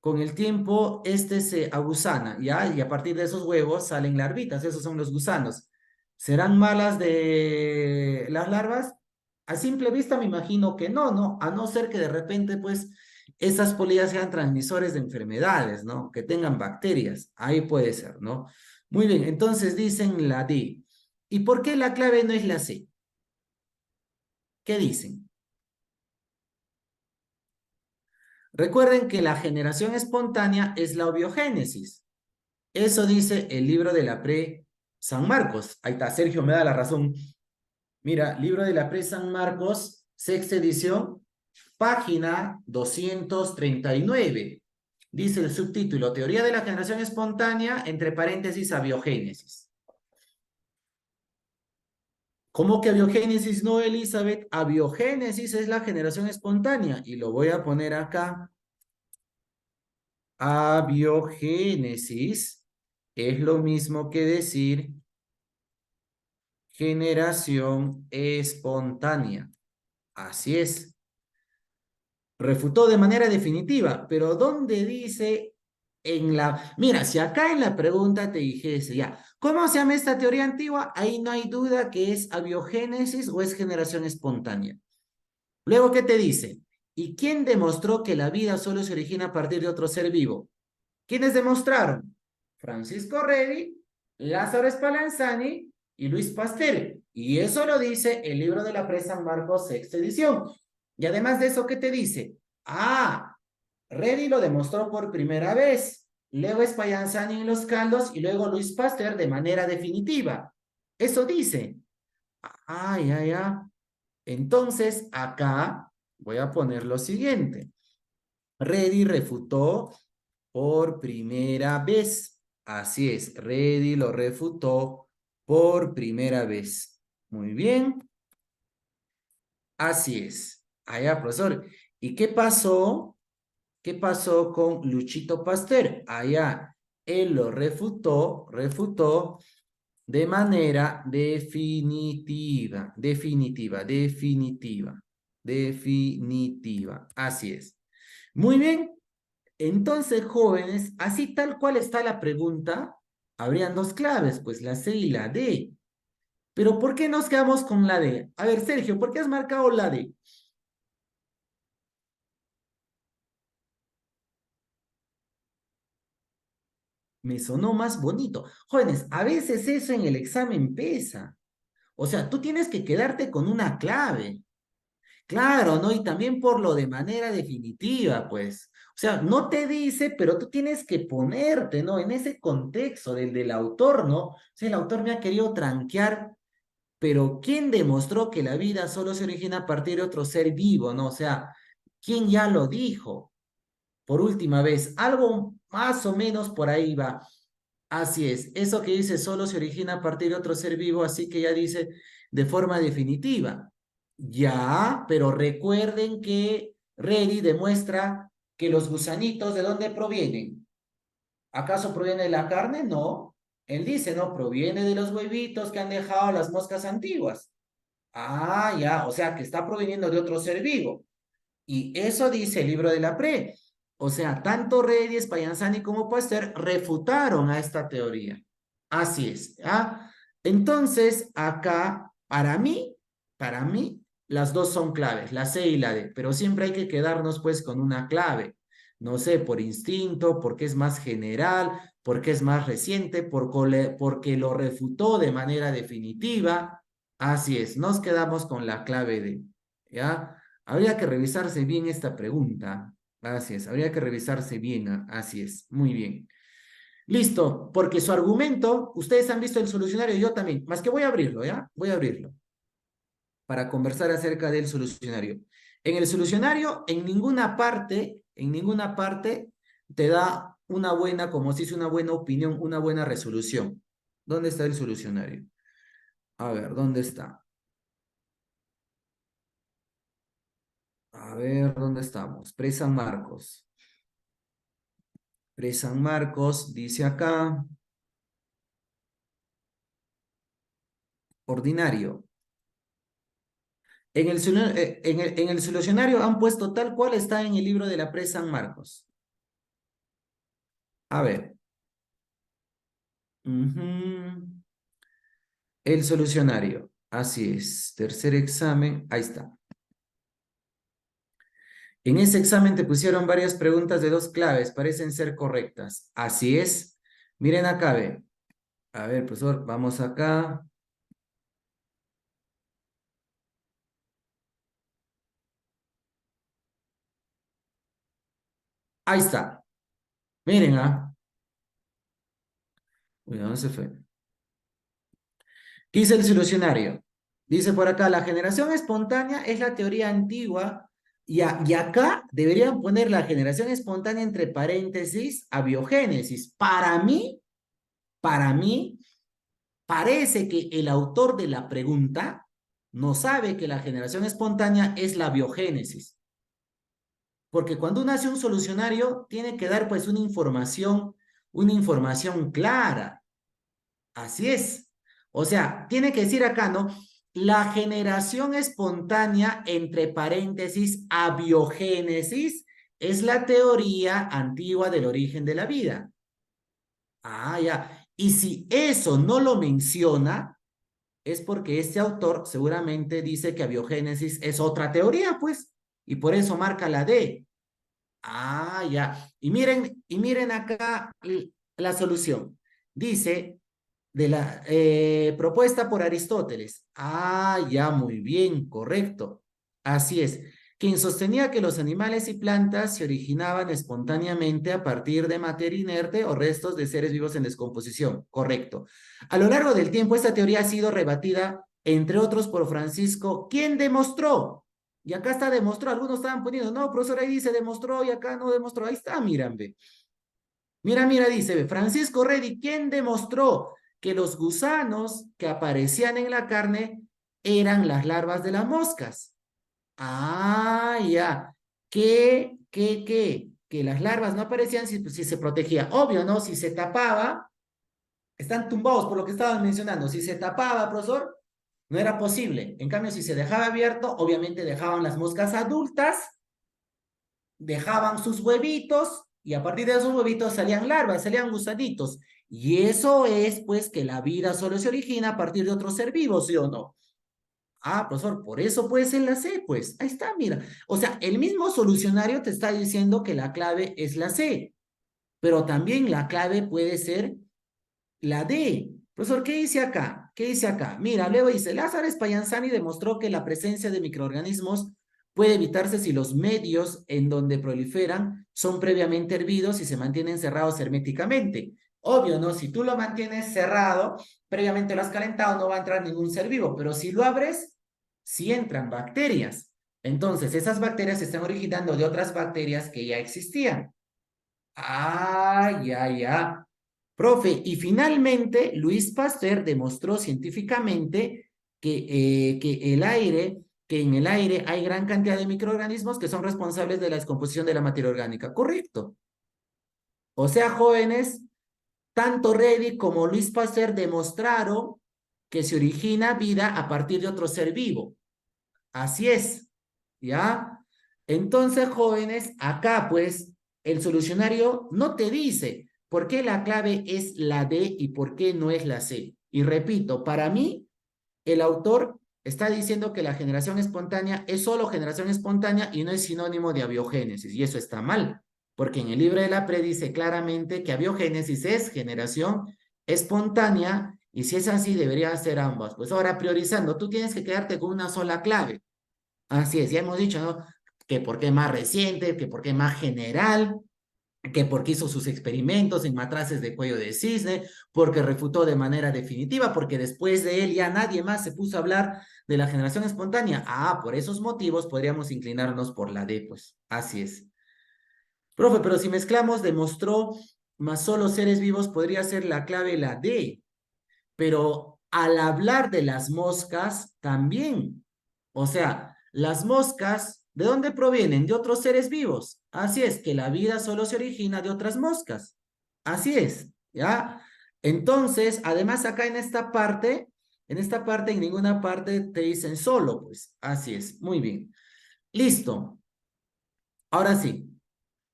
Con el tiempo, este se agusana, ¿ya? Y a partir de esos huevos salen larvitas, esos son los gusanos. ¿Serán malas de las larvas? A simple vista me imagino que no, ¿no? A no ser que de repente, pues, esas polillas sean transmisores de enfermedades, ¿no? Que tengan bacterias. Ahí puede ser, ¿no? Muy bien, entonces dicen la D. ¿Y por qué la clave no es la C? ¿Qué dicen? Recuerden que la generación espontánea es la obiogénesis. Eso dice el libro de la Pre San Marcos. Ahí está, Sergio me da la razón. Mira, libro de la Pre San Marcos, sexta edición, página 239. Dice el subtítulo, Teoría de la generación espontánea, entre paréntesis, abiogénesis. ¿Cómo que abiogénesis no, Elizabeth? Abiogénesis es la generación espontánea. Y lo voy a poner acá. Abiogénesis es lo mismo que decir generación espontánea. Así es. Refutó de manera definitiva, pero ¿dónde dice en la... Mira, si acá en la pregunta te dijese ya, ¿cómo se llama esta teoría antigua? Ahí no hay duda que es abiogénesis o es generación espontánea. Luego, ¿qué te dice? ¿Y quién demostró que la vida solo se origina a partir de otro ser vivo? ¿Quiénes demostraron? Francisco Redi. Lázaro Spallanzani y Luis Pasteur. Y eso lo dice el libro de la Presa San Marcos, sexta edición. Y además de eso, ¿qué te dice? Ah, Redi lo demostró por primera vez. Luego Spallanzani en los caldos y luego Luis Pasteur de manera definitiva. Eso dice. Ah, ya, ya. Entonces, acá voy a poner lo siguiente. Redi refutó por primera vez. Así es, Reddy lo refutó por primera vez. Muy bien, así es. Allá, profesor. ¿Y qué pasó? ¿Qué pasó con Luchito Pasteur? Allá, él lo refutó de manera definitiva. Así es. Muy bien. Entonces, jóvenes, así tal cual está la pregunta, habrían dos claves, pues la C y la D. Pero ¿por qué nos quedamos con la D? A ver, Sergio, ¿por qué has marcado la D? Me sonó más bonito. Jóvenes, a veces eso en el examen pesa. O sea, tú tienes que quedarte con una clave. Claro, ¿no? Y también por lo de manera definitiva, pues. O sea, no te dice, pero tú tienes que ponerte, ¿no? En ese contexto del autor, ¿no? O sea, el autor me ha querido tranquear. Pero ¿quién demostró que la vida solo se origina a partir de otro ser vivo, no? O sea, ¿quién ya lo dijo? Por última vez, algo más o menos por ahí va. Así es, eso que dice solo se origina a partir de otro ser vivo, así que ya dice de forma definitiva. Ya, pero recuerden que Reddy demuestra que los gusanitos, ¿de dónde provienen? ¿Acaso proviene de la carne? No. Él dice, no, proviene de los huevitos que han dejado las moscas antiguas. Ah, ya, o sea que está proveniendo de otro ser vivo. Y eso dice el libro de la Pre. O sea, tanto Reyes, Payanzani como Pasteur refutaron a esta teoría. Así es. ¿Ah? Entonces, acá, para mí, las dos son claves, la C y la D, pero siempre hay que quedarnos pues con una clave. No sé, por instinto, porque es más general, porque es más reciente, porque lo refutó de manera definitiva. Así es, nos quedamos con la clave D. ¿Ya? Habría que revisarse bien esta pregunta. Así es, habría que revisarse bien. Así es, muy bien. Listo, porque su argumento, ustedes han visto el solucionario, yo también, más que voy a abrirlo, ¿ya? Voy a abrirlo para conversar acerca del solucionario. En el solucionario, en ninguna parte te da una buena, como se dice, una buena opinión, una buena resolución. ¿Dónde está el solucionario? A ver, ¿dónde está? A ver, ¿dónde estamos? Pre-San Marcos. Pre-San Marcos dice acá, ordinario. En el solucionario han puesto tal cual está en el libro de la Pre-San Marcos. A ver. Ujú. El solucionario. Así es. Tercer examen. Ahí está. En ese examen te pusieron varias preguntas de dos claves. Parecen ser correctas. Así es. Miren acá, ve. A ver, profesor, vamos acá. Ahí está. Miren, ah. Uy, ¿dónde se fue? ¿Qué dice el solucionario? Dice por acá, la generación espontánea es la teoría antigua y acá deberían poner la generación espontánea entre paréntesis abiogénesis. Para mí, parece que el autor de la pregunta no sabe que la generación espontánea es la biogénesis. Porque cuando uno hace un solucionario, tiene que dar pues una información clara. Así es. O sea, tiene que decir acá, ¿no? La generación espontánea, entre paréntesis, abiogénesis, es la teoría antigua del origen de la vida. Ah, ya. Y si eso no lo menciona, es porque este autor seguramente dice que abiogénesis es otra teoría, pues, y por eso marca la D. Ah, ya. Y miren acá la solución. Dice De la propuesta por Aristóteles. Ah, ya, muy bien, correcto. Así es. Quien sostenía que los animales y plantas se originaban espontáneamente a partir de materia inerte o restos de seres vivos en descomposición. Correcto. A lo largo del tiempo, esta teoría ha sido rebatida, entre otros, por Francisco, quien demostró. Y acá está demostró. Algunos estaban poniendo, no, profesor, ahí dice demostró y acá no demostró. Ahí está, miran, ve. Mira, mira, dice Francisco Redi, ¿quién demostró que los gusanos que aparecían en la carne eran las larvas de las moscas? Ah, ya. ¿Qué? Que las larvas no aparecían si se protegía. Obvio, ¿no? Si se tapaba, están tumbados por lo que estaban mencionando. Si se tapaba, profesor, no era posible. En cambio, si se dejaba abierto, obviamente dejaban las moscas adultas, dejaban sus huevitos y a partir de esos huevitos salían larvas, salían gusanitos. Y eso es, pues, que la vida solo se origina a partir de otro ser vivo, ¿sí o no? Ah, profesor, por eso puede ser la C, pues. Ahí está, mira. O sea, el mismo solucionario te está diciendo que la clave es la C, pero también la clave puede ser la D. Profesor, ¿qué dice acá? ¿Qué dice acá? Mira, luego dice, Lázaro Spallanzani demostró que la presencia de microorganismos puede evitarse si los medios en donde proliferan son previamente hervidos y se mantienen cerrados herméticamente. Obvio, ¿no? Si tú lo mantienes cerrado, previamente lo has calentado, no va a entrar ningún ser vivo, pero si lo abres, sí entran bacterias. Entonces, esas bacterias se están originando de otras bacterias que ya existían. Ah, ya. Profe, y finalmente Luis Pasteur demostró científicamente que en el aire hay gran cantidad de microorganismos que son responsables de la descomposición de la materia orgánica. Correcto. O sea, jóvenes, tanto Reddy como Luis Pasteur demostraron que se origina vida a partir de otro ser vivo. Así es, ¿ya? Entonces, jóvenes, acá pues el solucionario no te dice por qué la clave es la D y por qué no es la C. Y repito, para mí, el autor está diciendo que la generación espontánea es solo generación espontánea y no es sinónimo de abiogénesis. Y eso está mal, porque en el libro de la PRE dice claramente que abiogénesis es generación espontánea y si es así, debería ser ambas. Pues ahora, priorizando, tú tienes que quedarte con una sola clave. Así es, ya hemos dicho, ¿no? Que por qué más reciente, que por qué más general, que porque hizo sus experimentos en matraces de cuello de cisne, porque refutó de manera definitiva, porque después de él ya nadie más se puso a hablar de la generación espontánea. Ah, por esos motivos podríamos inclinarnos por la D, pues. Así es. Profe, pero si mezclamos, demostró más solo seres vivos, podría ser la clave la D. Pero al hablar de las moscas, también. O sea, las moscas, ¿de dónde provienen? De otros seres vivos. Así es, que la vida solo se origina de otras moscas. Así es, ¿ya? Entonces, además acá en esta parte, en ninguna parte te dicen solo, pues. Así es, muy bien. Listo. Ahora sí.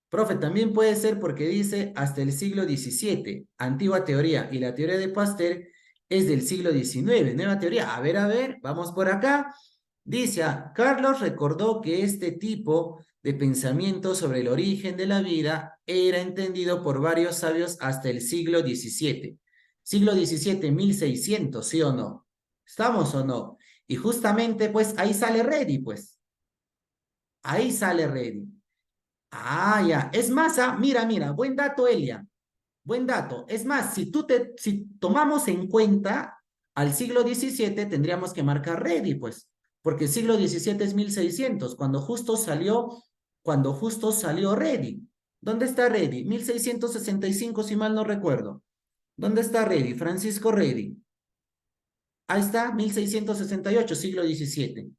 Profe, también puede ser porque dice hasta el siglo XVII, antigua teoría, y la teoría de Pasteur es del siglo XIX, nueva teoría. A ver, vamos por acá. Dice, Carlos recordó que este tipo de pensamiento sobre el origen de la vida era entendido por varios sabios hasta el siglo XVII. Siglo XVII, 1600, ¿sí o no? ¿Estamos o no? Y justamente, pues, ahí sale Redi, pues. Ahí sale Redi. Ah, ya. Es más, mira, buen dato, Elia. Buen dato. Es más, si tomamos en cuenta al siglo XVII, tendríamos que marcar Ready, pues, porque el siglo XVII es 1600, cuando justo salió Ready. ¿Dónde está Ready? 1665, si mal no recuerdo. ¿Dónde está Ready? Francisco Ready. Ahí está, 1668, siglo XVII.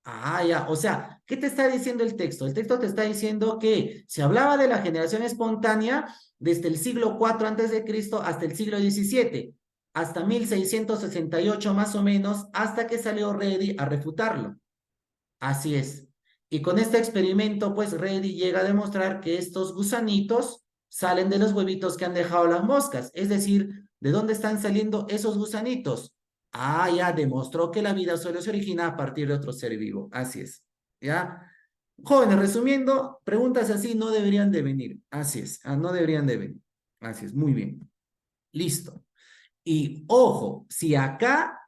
Ah, ya, o sea, ¿qué te está diciendo el texto? El texto te está diciendo que se hablaba de la generación espontánea desde el siglo IV antes de Cristo hasta el siglo XVII, hasta 1668 más o menos, hasta que salió Reddy a refutarlo. Así es. Y con este experimento, pues Reddy llega a demostrar que estos gusanitos salen de los huevitos que han dejado las moscas. Es decir, ¿de dónde están saliendo esos gusanitos? Ah, ya demostró que la vida solo se origina a partir de otro ser vivo. Así es. ¿Ya? Jóvenes, resumiendo, preguntas así no deberían de venir. Así es. No deberían de venir. Así es. Muy bien. Listo. Y ojo, si acá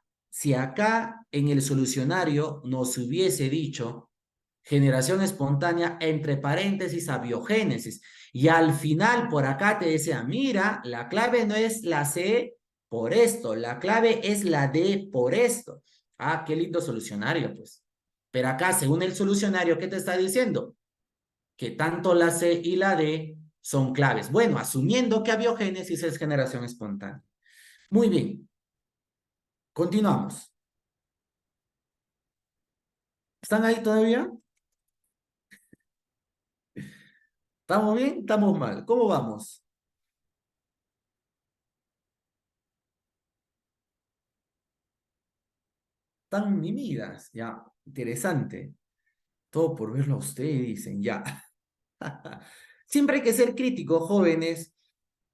en el solucionario nos hubiese dicho generación espontánea entre paréntesis abiogénesis, y al final por acá te decía, mira, la clave no es la C por esto, la clave es la D por esto. Ah, qué lindo solucionario, pues. Pero acá, según el solucionario, ¿qué te está diciendo? Que tanto la C y la D son claves. Bueno, asumiendo que abiogénesis es generación espontánea. Muy bien, continuamos. ¿Están ahí todavía? ¿Estamos bien? ¿Estamos mal? ¿Cómo vamos? Están mimidas, ya, interesante. Todo por verlo a usted, dicen, ya. Siempre hay que ser críticos, jóvenes.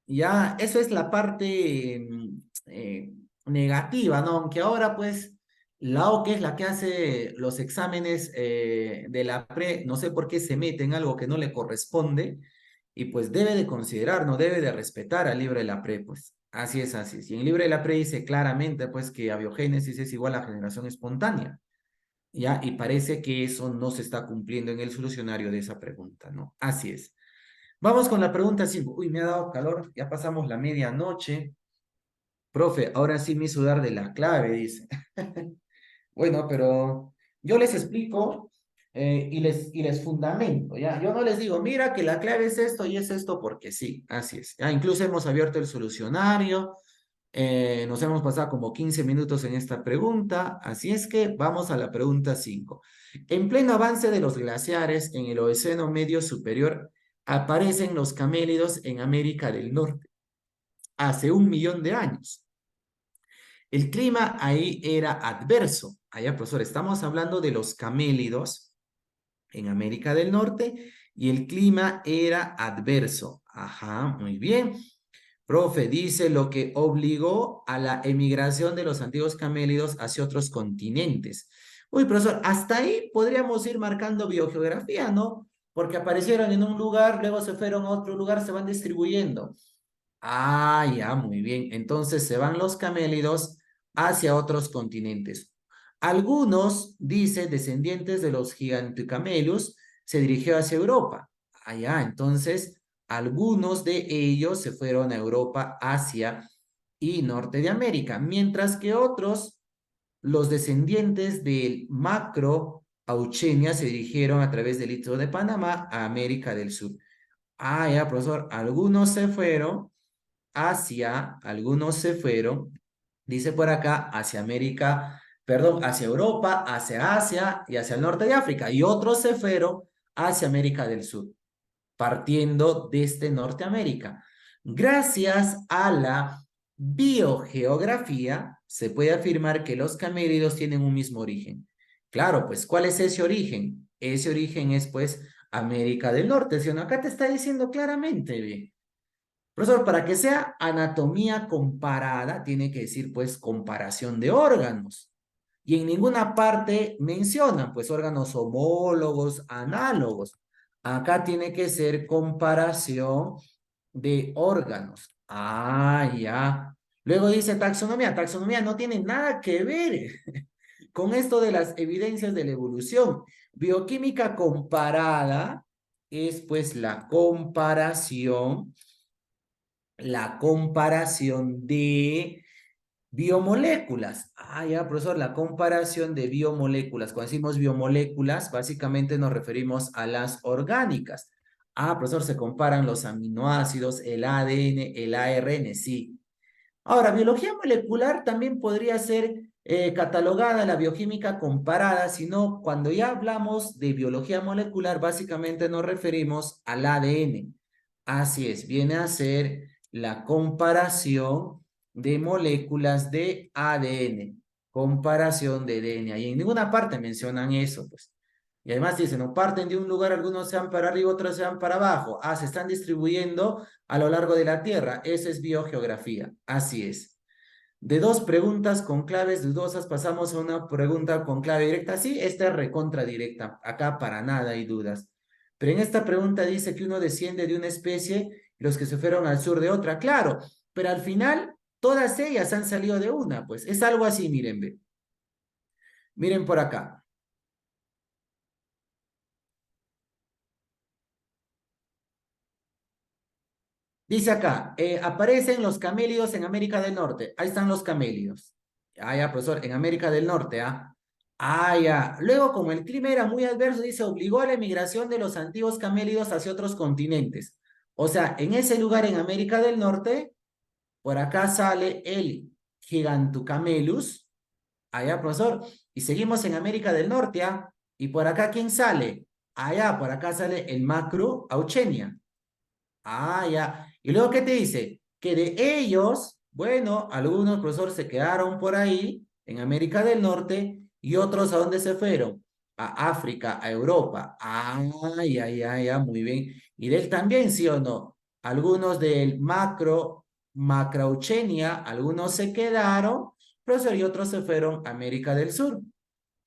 Ya, eso es la parte negativa, ¿no? Aunque ahora, pues, la O, que es la que hace los exámenes de la pre, no sé por qué se mete en algo que no le corresponde, y pues debe de considerar, no debe de respetar al libro de la pre, pues. Así es, así es. Y en el libro de la pre dice claramente, pues, que abiogénesis es igual a generación espontánea. ¿Ya? Y parece que eso no se está cumpliendo en el solucionario de esa pregunta, ¿no? Así es. Vamos con la pregunta 5. Uy, me ha dado calor, ya pasamos la medianoche. Profe, ahora sí me hizo dar de la clave, dice. Bueno, pero yo les explico y les fundamento, ¿ya? Yo no les digo, mira que la clave es esto y es esto porque sí, así es. ¿Ya? Incluso hemos abierto el solucionario, nos hemos pasado como 15 minutos en esta pregunta, así es que vamos a la pregunta 5. En pleno avance de los glaciares en el Eoceno medio superior, aparecen los camélidos en América del Norte hace 1 millón de años. El clima ahí era adverso. Allá, profesor, estamos hablando de los camélidos en América del Norte y el clima era adverso. Ajá, muy bien. Profe, dice lo que obligó a la emigración de los antiguos camélidos hacia otros continentes. Uy, profesor, hasta ahí podríamos ir marcando biogeografía, ¿no? Porque aparecieron en un lugar, luego se fueron a otro lugar, se van distribuyendo. Ah, ya, muy bien. Entonces se van los camélidos hacia otros continentes. Algunos, dice, descendientes de los gigantocamelus, se dirigió hacia Europa. Ah, ya, entonces algunos de ellos se fueron a Europa, Asia y Norte de América, mientras que otros, los descendientes del macro Auchenia, se dirigieron a través del Istmo de Panamá a América del Sur. Ah, ya, profesor, algunos se fueron algunos se fueron, dice por acá, hacia América, perdón, hacia Europa, hacia Asia y hacia el norte de África, y otros se fueron hacia América del Sur, partiendo desde Norteamérica. Gracias a la biogeografía, se puede afirmar que los camélidos tienen un mismo origen. Claro, pues, ¿cuál es ese origen? Ese origen es, pues, América del Norte, ¿sí o no? Acá te está diciendo claramente, bien. Profesor, para que sea anatomía comparada, tiene que decir, pues, comparación de órganos. Y en ninguna parte mencionan, pues, órganos homólogos, análogos. Acá tiene que ser comparación de órganos. Ah, ya. Luego dice taxonomía. Taxonomía no tiene nada que ver con esto de las evidencias de la evolución. Bioquímica comparada es, pues, la comparación de biomoléculas. Ah, ya, profesor, la comparación de biomoléculas. Cuando decimos biomoléculas, básicamente nos referimos a las orgánicas. Ah, profesor, se comparan los aminoácidos, el ADN, el ARN, sí. Ahora, biología molecular también podría ser catalogada la bioquímica comparada, sino cuando ya hablamos de biología molecular, básicamente nos referimos al ADN. Así es, viene a ser la comparación de moléculas de ADN, comparación de DNA. Y en ninguna parte mencionan eso, pues. Y además dicen, no parten de un lugar, algunos se van para arriba, otros se van para abajo. Ah, se están distribuyendo a lo largo de la Tierra. Eso es biogeografía. Así es. De dos preguntas con claves dudosas pasamos a una pregunta con clave directa. Sí, esta es recontra directa. Acá para nada hay dudas. Pero en esta pregunta dice que uno desciende de una especie y los que se fueron al sur de otra. Claro, pero al final Todas ellas han salido de una, pues es algo así, miren, ve. Miren por acá. Dice acá, aparecen los camélidos en América del Norte. Ahí están los camélidos. Ah, ya, profesor, en América del Norte, ¿ah? Ah, ya. Luego, como el clima era muy adverso, dice, obligó a la emigración de los antiguos camélidos hacia otros continentes. O sea, en ese lugar en América del Norte, por acá sale el Gigantocamelus. Allá, profesor. Y seguimos en América del Norte, ¿ah? Y por acá, ¿quién sale? Allá, por acá sale el Macro Auchenia. Ah, ya. ¿Y luego qué te dice? Que de ellos, bueno, algunos profesores se quedaron por ahí, en América del Norte, y otros ¿a dónde se fueron? A África, a Europa. Ah, ya, ya, ya, muy bien. Y de él también, ¿sí o no? Algunos del Macrauchenia, algunos se quedaron, profesor, y otros se fueron a América del Sur.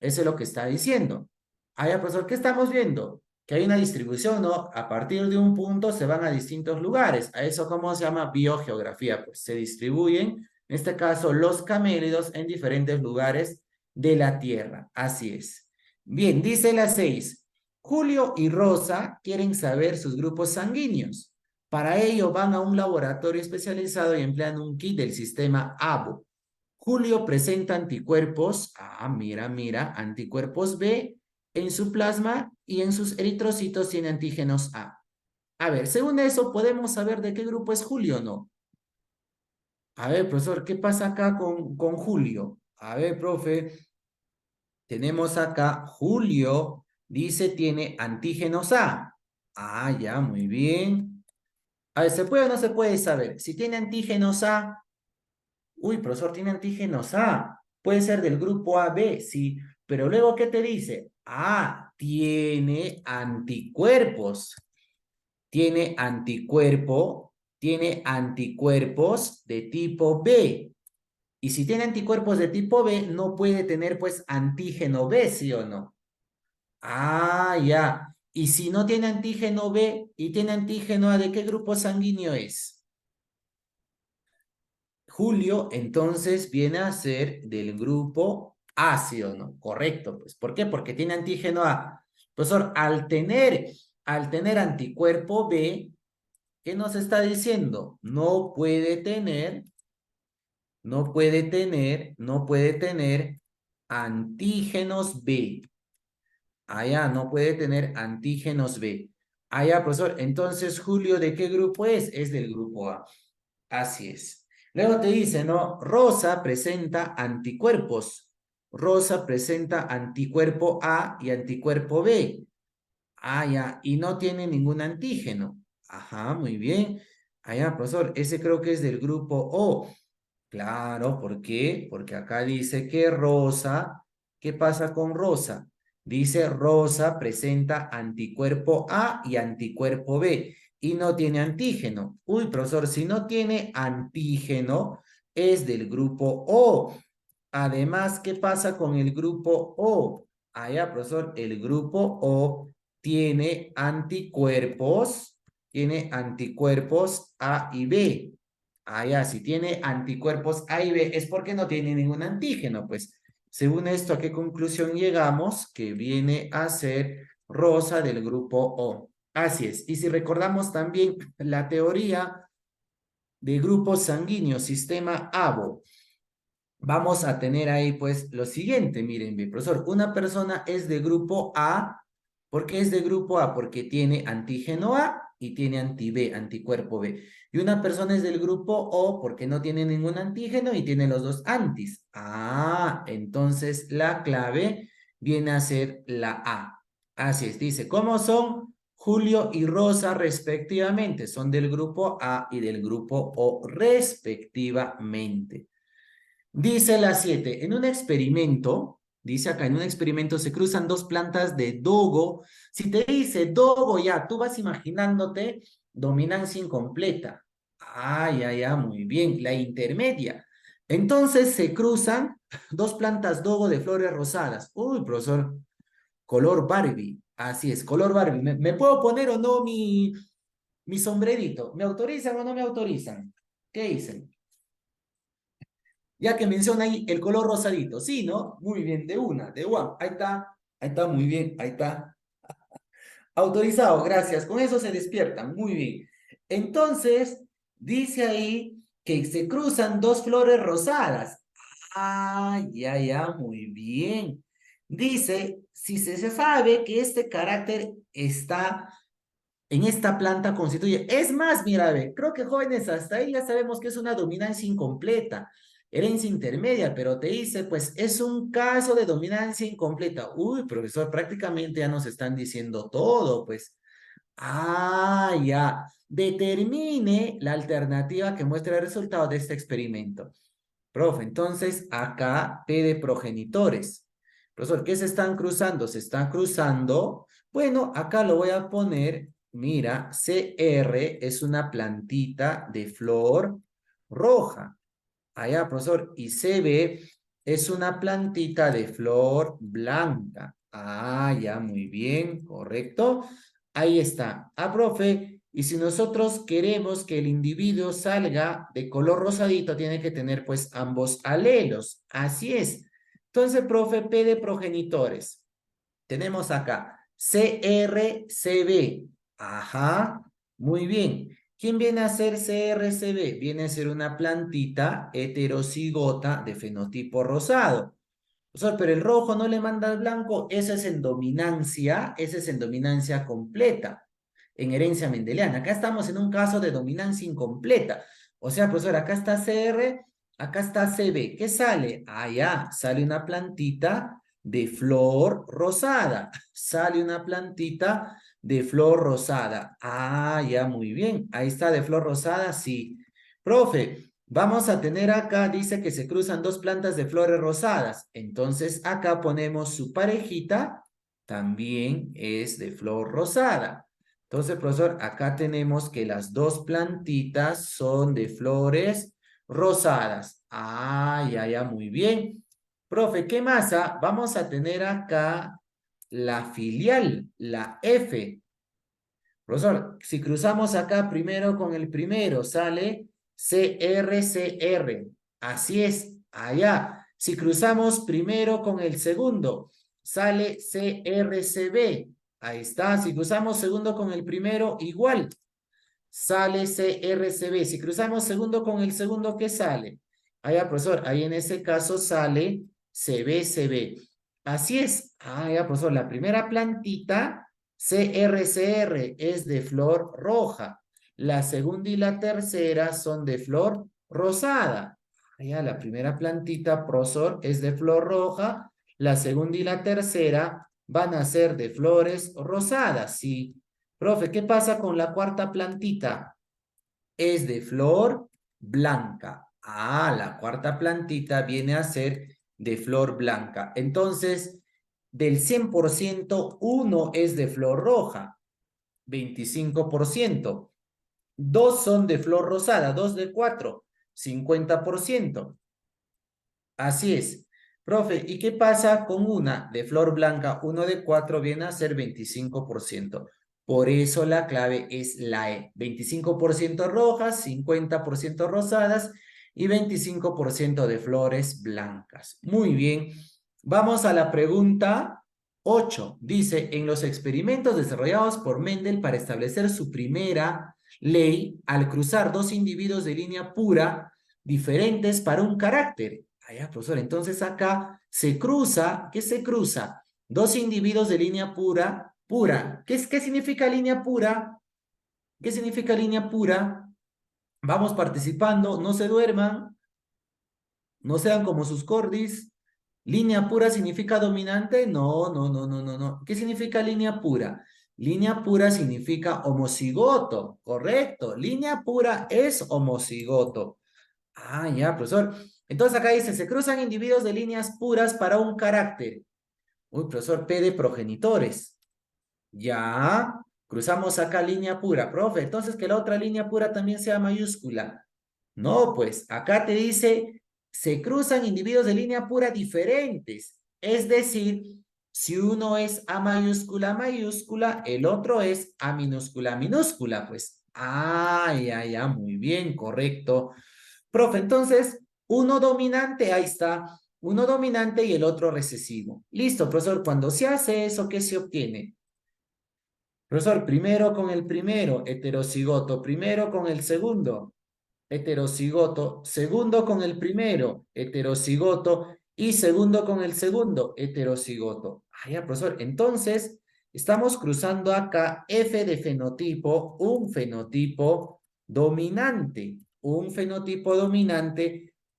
Eso es lo que está diciendo. Ah, ya, profesor, ¿qué estamos viendo? Que hay una distribución, ¿no? A partir de un punto se van a distintos lugares. A eso, ¿cómo se llama? Biogeografía. Pues se distribuyen, en este caso, los camélidos en diferentes lugares de la Tierra. Así es. Bien, dice la 6. Julio y Rosa quieren saber sus grupos sanguíneos. Para ello van a un laboratorio especializado y emplean un kit del sistema ABO. Julio presenta anticuerpos, mira, mira, anticuerpos B en su plasma y en sus eritrocitos tiene antígenos A. A ver, según eso, ¿podemos saber de qué grupo es Julio o no? A ver, profesor, ¿qué pasa acá con Julio? A ver, profe, tenemos acá Julio, dice tiene antígenos A. Ah, ya, muy bien. A ver, ¿se puede o no se puede saber? Si tiene antígenos A, uy, profesor, tiene antígenos A. Puede ser del grupo AB, sí. Pero luego, ¿qué te dice? Tiene anticuerpos. Tiene anticuerpos de tipo B. Y si tiene anticuerpos de tipo B, no puede tener, pues, antígeno B, ¿sí o no? Ya. Y si no tiene antígeno B y tiene antígeno A, ¿de qué grupo sanguíneo es? Julio, entonces, viene a ser del grupo ácido, ¿no? Correcto, pues. ¿Por qué? Porque tiene antígeno A. Profesor, al tener anticuerpo B, ¿qué nos está diciendo? No puede tener antígenos B. Allá, no puede tener antígenos B. Allá, profesor, entonces, Julio, ¿de qué grupo es? Es del grupo A. Así es. Luego te dice, ¿no? Rosa presenta anticuerpos. Rosa presenta anticuerpo A y anticuerpo B. Ya, y no tiene ningún antígeno. Ajá, muy bien. Ya, profesor, ese creo que es del grupo O. Claro, ¿por qué? Porque acá dice que Rosa, ¿qué pasa con Rosa? Dice Rosa presenta anticuerpo A y anticuerpo B y no tiene antígeno. Uy, profesor, si no tiene antígeno, es del grupo O. Además, ¿qué pasa con el grupo O? Allá, profesor, el grupo O tiene anticuerpos A y B. Ya, si tiene anticuerpos A y B es porque no tiene ningún antígeno, pues. Según esto, ¿a qué conclusión llegamos? Que viene a ser Rosa del grupo O. Así es. Y si recordamos también la teoría de grupos sanguíneos, sistema ABO, vamos a tener ahí pues lo siguiente, miren, mi profesor, una persona es de grupo A, ¿por qué es de grupo A? Porque tiene antígeno A y tiene anti-B, anticuerpo B. Y una persona es del grupo O porque no tiene ningún antígeno y tiene los dos antis. Entonces la clave viene a ser la A. Así es, dice, ¿cómo son? Julio y Rosa respectivamente, son del grupo A y del grupo O respectivamente. Dice la 7, en un experimento, dice acá, en un experimento se cruzan dos plantas de dogo. Si te dice dogo, ya, tú vas imaginándote dominancia incompleta. Ya, muy bien, la intermedia. Entonces se cruzan dos plantas dogo de flores rosadas. Uy, profesor, color Barbie. Así es, color Barbie. ¿Me puedo poner o no mi sombrerito? ¿Me autorizan o no me autorizan? ¿Qué dicen? Ya que menciona ahí el color rosadito. Sí, ¿no? Muy bien, de una, de one. Ahí está, muy bien, ahí está. Autorizado, gracias. Con eso se despiertan. Muy bien. Entonces, dice ahí que se cruzan dos flores rosadas. Ah, ya, muy bien. Dice, si se sabe que este carácter está en esta planta constituye. Es más, mira, ve, creo que jóvenes, hasta ahí ya sabemos que es una dominancia incompleta, herencia intermedia, pero te dice, pues es un caso de dominancia incompleta. Uy, profesor, prácticamente ya nos están diciendo todo, pues. Ah, ya. Determine la alternativa que muestra el resultado de este experimento. Profe, entonces acá P de progenitores. Profesor, ¿qué se están cruzando? Se están cruzando. Bueno, acá lo voy a poner. Mira, CR es una plantita de flor roja. Allá, profesor. Y CB es una plantita de flor blanca. Ah, ya, muy bien, correcto. Ahí está. Ah, profe. Y si nosotros queremos que el individuo salga de color rosadito, tiene que tener pues ambos alelos. Así es. Entonces, profe, P de progenitores. Tenemos acá CRCB. Ajá, muy bien. ¿Quién viene a ser CRCB? Viene a ser una plantita heterocigota de fenotipo rosado. Profesor, pero el rojo no le manda al blanco, ese es en dominancia completa, en herencia mendeliana. Acá estamos en un caso de dominancia incompleta. O sea, profesor, acá está CR, acá está CB. ¿Qué sale? Ah, ya, sale una plantita de flor rosada. Sale una plantita de flor rosada. Ah, ya, muy bien. Ahí está de flor rosada, sí. Profe, vamos a tener acá, dice que se cruzan dos plantas de flores rosadas. Entonces acá ponemos su parejita, también es de flor rosada. Entonces, profesor, acá tenemos que las dos plantitas son de flores rosadas. Ah, ya, muy bien. Profe, ¿qué más? Vamos a tener acá la filial, la F. Profesor, si cruzamos acá primero con el primero, sale CRCR. Así es, allá. Si cruzamos primero con el segundo, sale CRCB. Ahí está. Si cruzamos segundo con el primero, igual. Sale CRCB. Si cruzamos segundo con el segundo, ¿qué sale? Allá, profesor, ahí en ese caso sale CBCB. Así es. Ah, ya, profesor, la primera plantita, CRCR, es de flor roja. La segunda y la tercera son de flor rosada. Ya, la primera plantita, profesor, es de flor roja. La segunda y la tercera van a ser de flores rosadas. Sí. Profe, ¿qué pasa con la cuarta plantita? Es de flor blanca. Ah, la cuarta plantita viene a ser de flor blanca. Entonces, del 100%, uno es de flor roja, 25%. Dos son de flor rosada, dos de cuatro, 50%. Así es. Profe, ¿y qué pasa con una de flor blanca? Uno de cuatro viene a ser 25%. Por eso la clave es la E. 25% rojas, 50% rosadas y 25% de flores blancas. Muy bien. Vamos a la pregunta 8. Dice, en los experimentos desarrollados por Mendel para establecer su primera ley, al cruzar dos individuos de línea pura diferentes para un carácter. Ya, profesor, entonces acá se cruza, ¿qué se cruza? Dos individuos de línea pura. ¿Qué significa línea pura? ¿Qué significa línea pura? Vamos participando, no se duerman, no sean como sus cordis. ¿Línea pura significa dominante? No. ¿Qué significa línea pura? Línea pura significa homocigoto, correcto. Línea pura es homocigoto. Ah, ya, profesor. Entonces acá dice, se cruzan individuos de líneas puras para un carácter. Uy, profesor, P de progenitores. Ya, cruzamos acá línea pura, profe. Entonces que la otra línea pura también sea mayúscula. No, pues acá te dice, se cruzan individuos de línea pura diferentes. Es decir, si uno es A mayúscula, el otro es A minúscula, pues. Ah, ya, muy bien, correcto. Profe, entonces, Uno dominante, ahí está, uno dominante y el otro recesivo. Listo, profesor, cuando se hace eso, ¿qué se obtiene? Profesor, primero con el primero, heterocigoto, primero con el segundo, heterocigoto, segundo con el primero, heterocigoto, y segundo con el segundo, heterocigoto. Ah, ya, profesor. Entonces, estamos cruzando acá F de fenotipo, un fenotipo dominante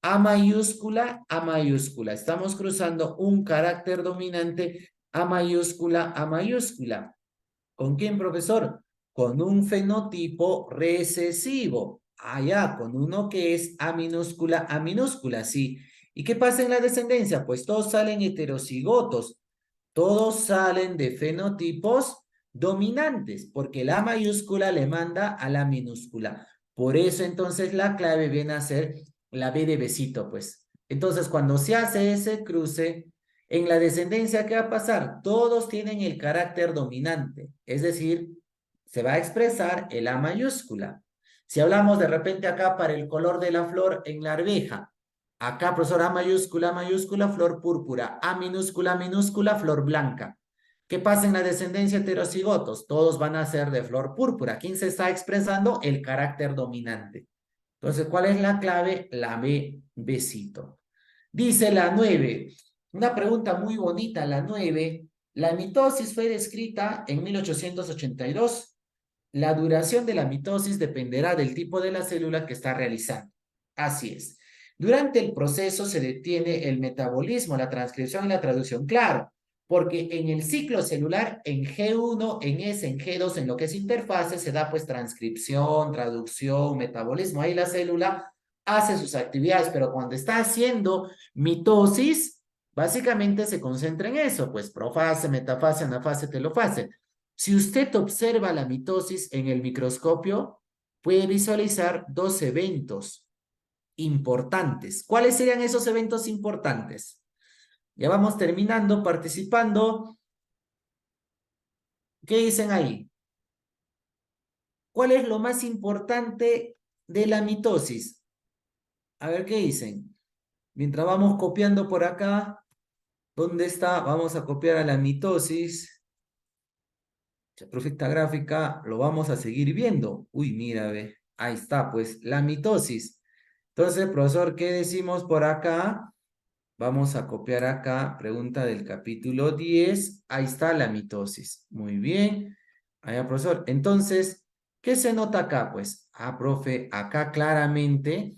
A mayúscula, A mayúscula. Estamos cruzando un carácter dominante A mayúscula, A mayúscula. ¿Con quién, profesor? Con un fenotipo recesivo. Ah, ya, con uno que es A minúscula, sí. ¿Y qué pasa en la descendencia? Pues todos salen heterocigotos, todos salen de fenotipos dominantes, porque la mayúscula le manda a la minúscula. Por eso entonces la clave viene a ser la B de besito, pues. Entonces cuando se hace ese cruce, en la descendencia, ¿qué va a pasar? Todos tienen el carácter dominante, es decir, se va a expresar el A mayúscula. Si hablamos de repente acá para el color de la flor en la arveja, acá, profesor, A mayúscula, flor púrpura, A minúscula, flor blanca. ¿Qué pasa en la descendencia heterocigotos? Todos van a ser de flor púrpura. ¿Quién se está expresando? El carácter dominante. Entonces, ¿cuál es la clave? La B, besito. Dice la 9. Una pregunta muy bonita, la 9. La mitosis fue descrita en 1882. La duración de la mitosis dependerá del tipo de la célula que está realizando. Así es. Durante el proceso se detiene el metabolismo, la transcripción y la traducción. Claro, porque en el ciclo celular, en G1, en S, en G2, en lo que es interfase, se da pues transcripción, traducción, metabolismo. Ahí la célula hace sus actividades, pero cuando está haciendo mitosis, básicamente se concentra en eso, pues profase, metafase, anafase, telofase. Si usted observa la mitosis en el microscopio, puede visualizar dos eventos importantes. ¿Cuáles serían esos eventos importantes? Ya vamos terminando, participando. ¿Qué dicen ahí? ¿Cuál es lo más importante de la mitosis? A ver qué dicen. Mientras vamos copiando por acá, ¿dónde está? Vamos a copiar a la mitosis. Perfecta gráfica, lo vamos a seguir viendo. Uy, mira, ve. Ahí está, pues, la mitosis. Entonces, profesor, ¿qué decimos por acá? Vamos a copiar acá, pregunta del capítulo 10. Ahí está la mitosis. Muy bien. Allá, profesor. Entonces, ¿qué se nota acá? Pues, profe, acá claramente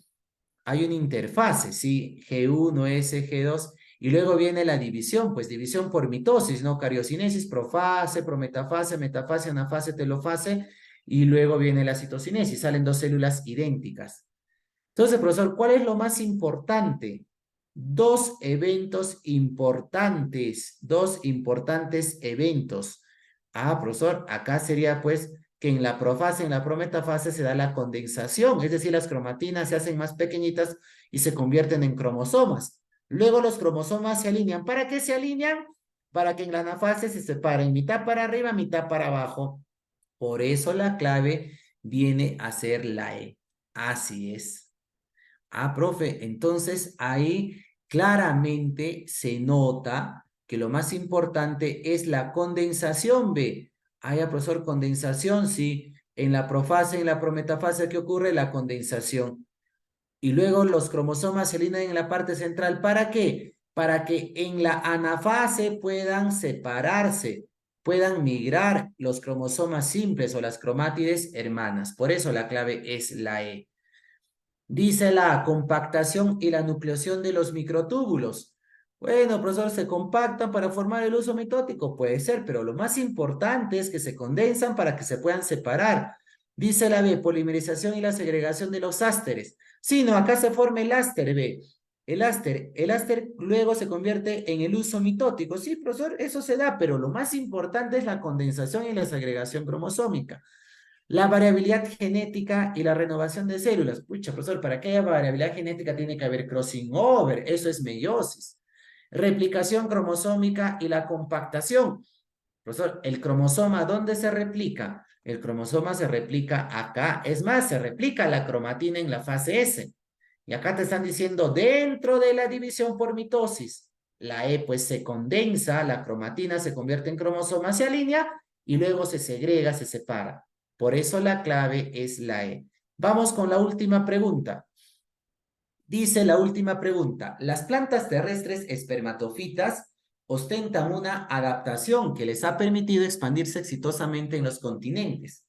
hay una interfase, ¿sí? G1, S, G2, y luego viene la división, pues división por mitosis, ¿no? Cariocinesis, profase, prometafase, metafase, anafase, telofase, y luego viene la citocinesis, salen dos células idénticas. Entonces, profesor, ¿cuál es lo más importante? Dos importantes eventos. Profesor, acá sería pues que en la profase, en la prometafase se da la condensación, es decir, las cromatinas se hacen más pequeñitas y se convierten en cromosomas. Luego los cromosomas se alinean. ¿Para qué se alinean? Para que en la anafase se separen mitad para arriba, mitad para abajo. Por eso la clave viene a ser la E. Así es. Profe, entonces ahí claramente se nota que lo más importante es la condensación, ¿ve? Ya, profesor, condensación, sí. En la profase, en la prometafase, ¿qué ocurre? La condensación. Y luego los cromosomas se alinean en la parte central. ¿Para qué? Para que en la anafase puedan separarse, puedan migrar los cromosomas simples o las cromátides hermanas. Por eso la clave es la E. Dice la compactación y la nucleación de los microtúbulos. Bueno, profesor, ¿se compactan para formar el uso mitótico? Puede ser, pero lo más importante es que se condensan para que se puedan separar. Dice la B, polimerización y la segregación de los ásteres. Sí, no, acá se forma el áster, B. El áster luego se convierte en el uso mitótico. Sí, profesor, eso se da, pero lo más importante es la condensación y la segregación cromosómica. La variabilidad genética y la renovación de células. Pucha, profesor, para que haya variabilidad genética tiene que haber crossing over. Eso es meiosis. Replicación cromosómica y la compactación. Profesor, el cromosoma, ¿dónde se replica? El cromosoma se replica acá. Es más, se replica la cromatina en la fase S. Y acá te están diciendo dentro de la división por mitosis, la E pues se condensa, la cromatina se convierte en cromosoma, se alinea y luego se segrega, se separa. Por eso la clave es la E. Vamos con la última pregunta. Dice la última pregunta, las plantas terrestres espermatofitas ostentan una adaptación que les ha permitido expandirse exitosamente en los continentes.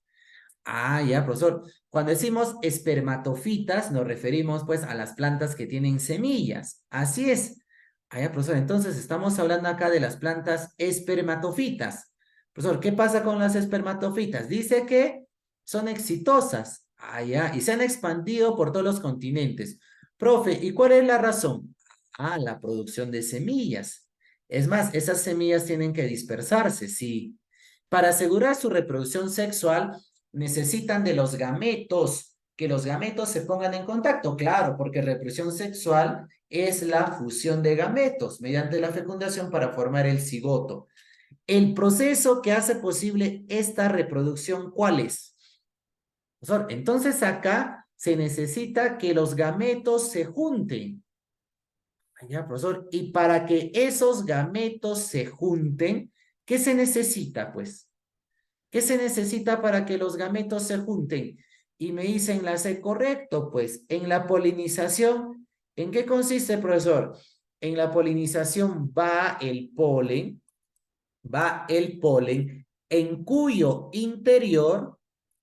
Ah, ya, profesor. Cuando decimos espermatofitas, nos referimos pues a las plantas que tienen semillas. Así es. Ah, ya, profesor. Entonces estamos hablando acá de las plantas espermatofitas. Profesor, ¿qué pasa con las espermatofitas? Dice que son exitosas. Ah, ya. Y se han expandido por todos los continentes. Profe, ¿y cuál es la razón? Ah, la producción de semillas. Es más, esas semillas tienen que dispersarse, sí. Para asegurar su reproducción sexual, necesitan de los gametos, que los gametos se pongan en contacto, claro, porque reproducción sexual es la fusión de gametos mediante la fecundación para formar el cigoto. El proceso que hace posible esta reproducción, ¿cuál es? Profesor, entonces acá se necesita que los gametos se junten. Ya, profesor, y para que esos gametos se junten, ¿qué se necesita, pues? ¿Qué se necesita para que los gametos se junten? Y me dicen la C, correcto, pues en la polinización. ¿En qué consiste, profesor? En la polinización va el polen, en cuyo interior,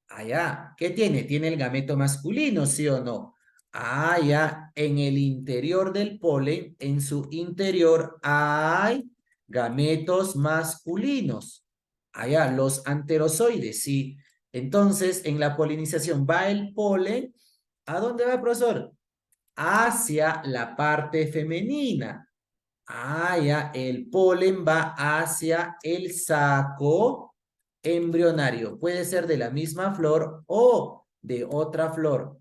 allá, ¿qué tiene? Tiene el gameto masculino, ¿sí o no? Ah, ya, en el interior del polen, en su interior hay gametos masculinos. Allá, los anterozoides, sí. Entonces, en la polinización va el polen. ¿A dónde va, profesor? Hacia la parte femenina. Ah, ya, el polen va hacia el saco embrionario. Puede ser de la misma flor o de otra flor.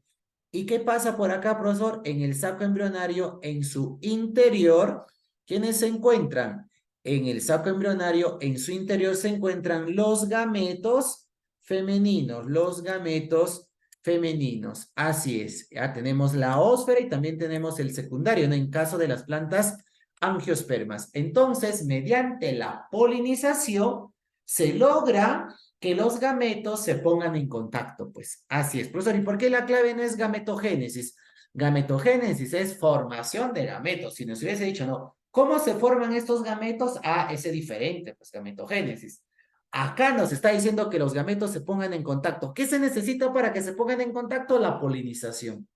¿Y qué pasa por acá, profesor? En el saco embrionario, en su interior, ¿quiénes se encuentran? En el saco embrionario, en su interior se encuentran los gametos femeninos, los gametos femeninos. Así es, ya tenemos la ósfera y también tenemos el secundario, ¿no? En caso de las plantas angiospermas. Entonces, mediante la polinización, se logra que los gametos se pongan en contacto, pues. Así es, profesor. ¿Y por qué la clave no es gametogénesis? Gametogénesis es formación de gametos. Si nos hubiese dicho, no, ¿cómo se forman estos gametos? Ah, ese es diferente, pues gametogénesis. Acá nos está diciendo que los gametos se pongan en contacto. ¿Qué se necesita para que se pongan en contacto? La polinización.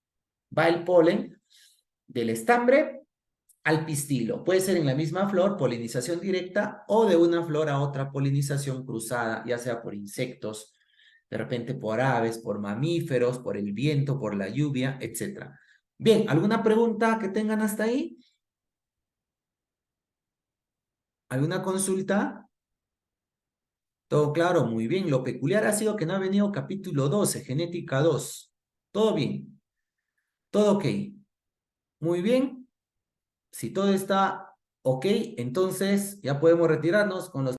Va el polen del estambre al pistilo. Puede ser en la misma flor, polinización directa, o de una flor a otra, polinización cruzada, ya sea por insectos, de repente por aves, por mamíferos, por el viento, por la lluvia, etc. Bien, ¿alguna pregunta que tengan hasta ahí? ¿Alguna consulta? Todo claro, muy bien. Lo peculiar ha sido que no ha venido capítulo 12, genética 2. Todo bien, todo ok. Muy bien. Si todo está ok, entonces ya podemos retirarnos con los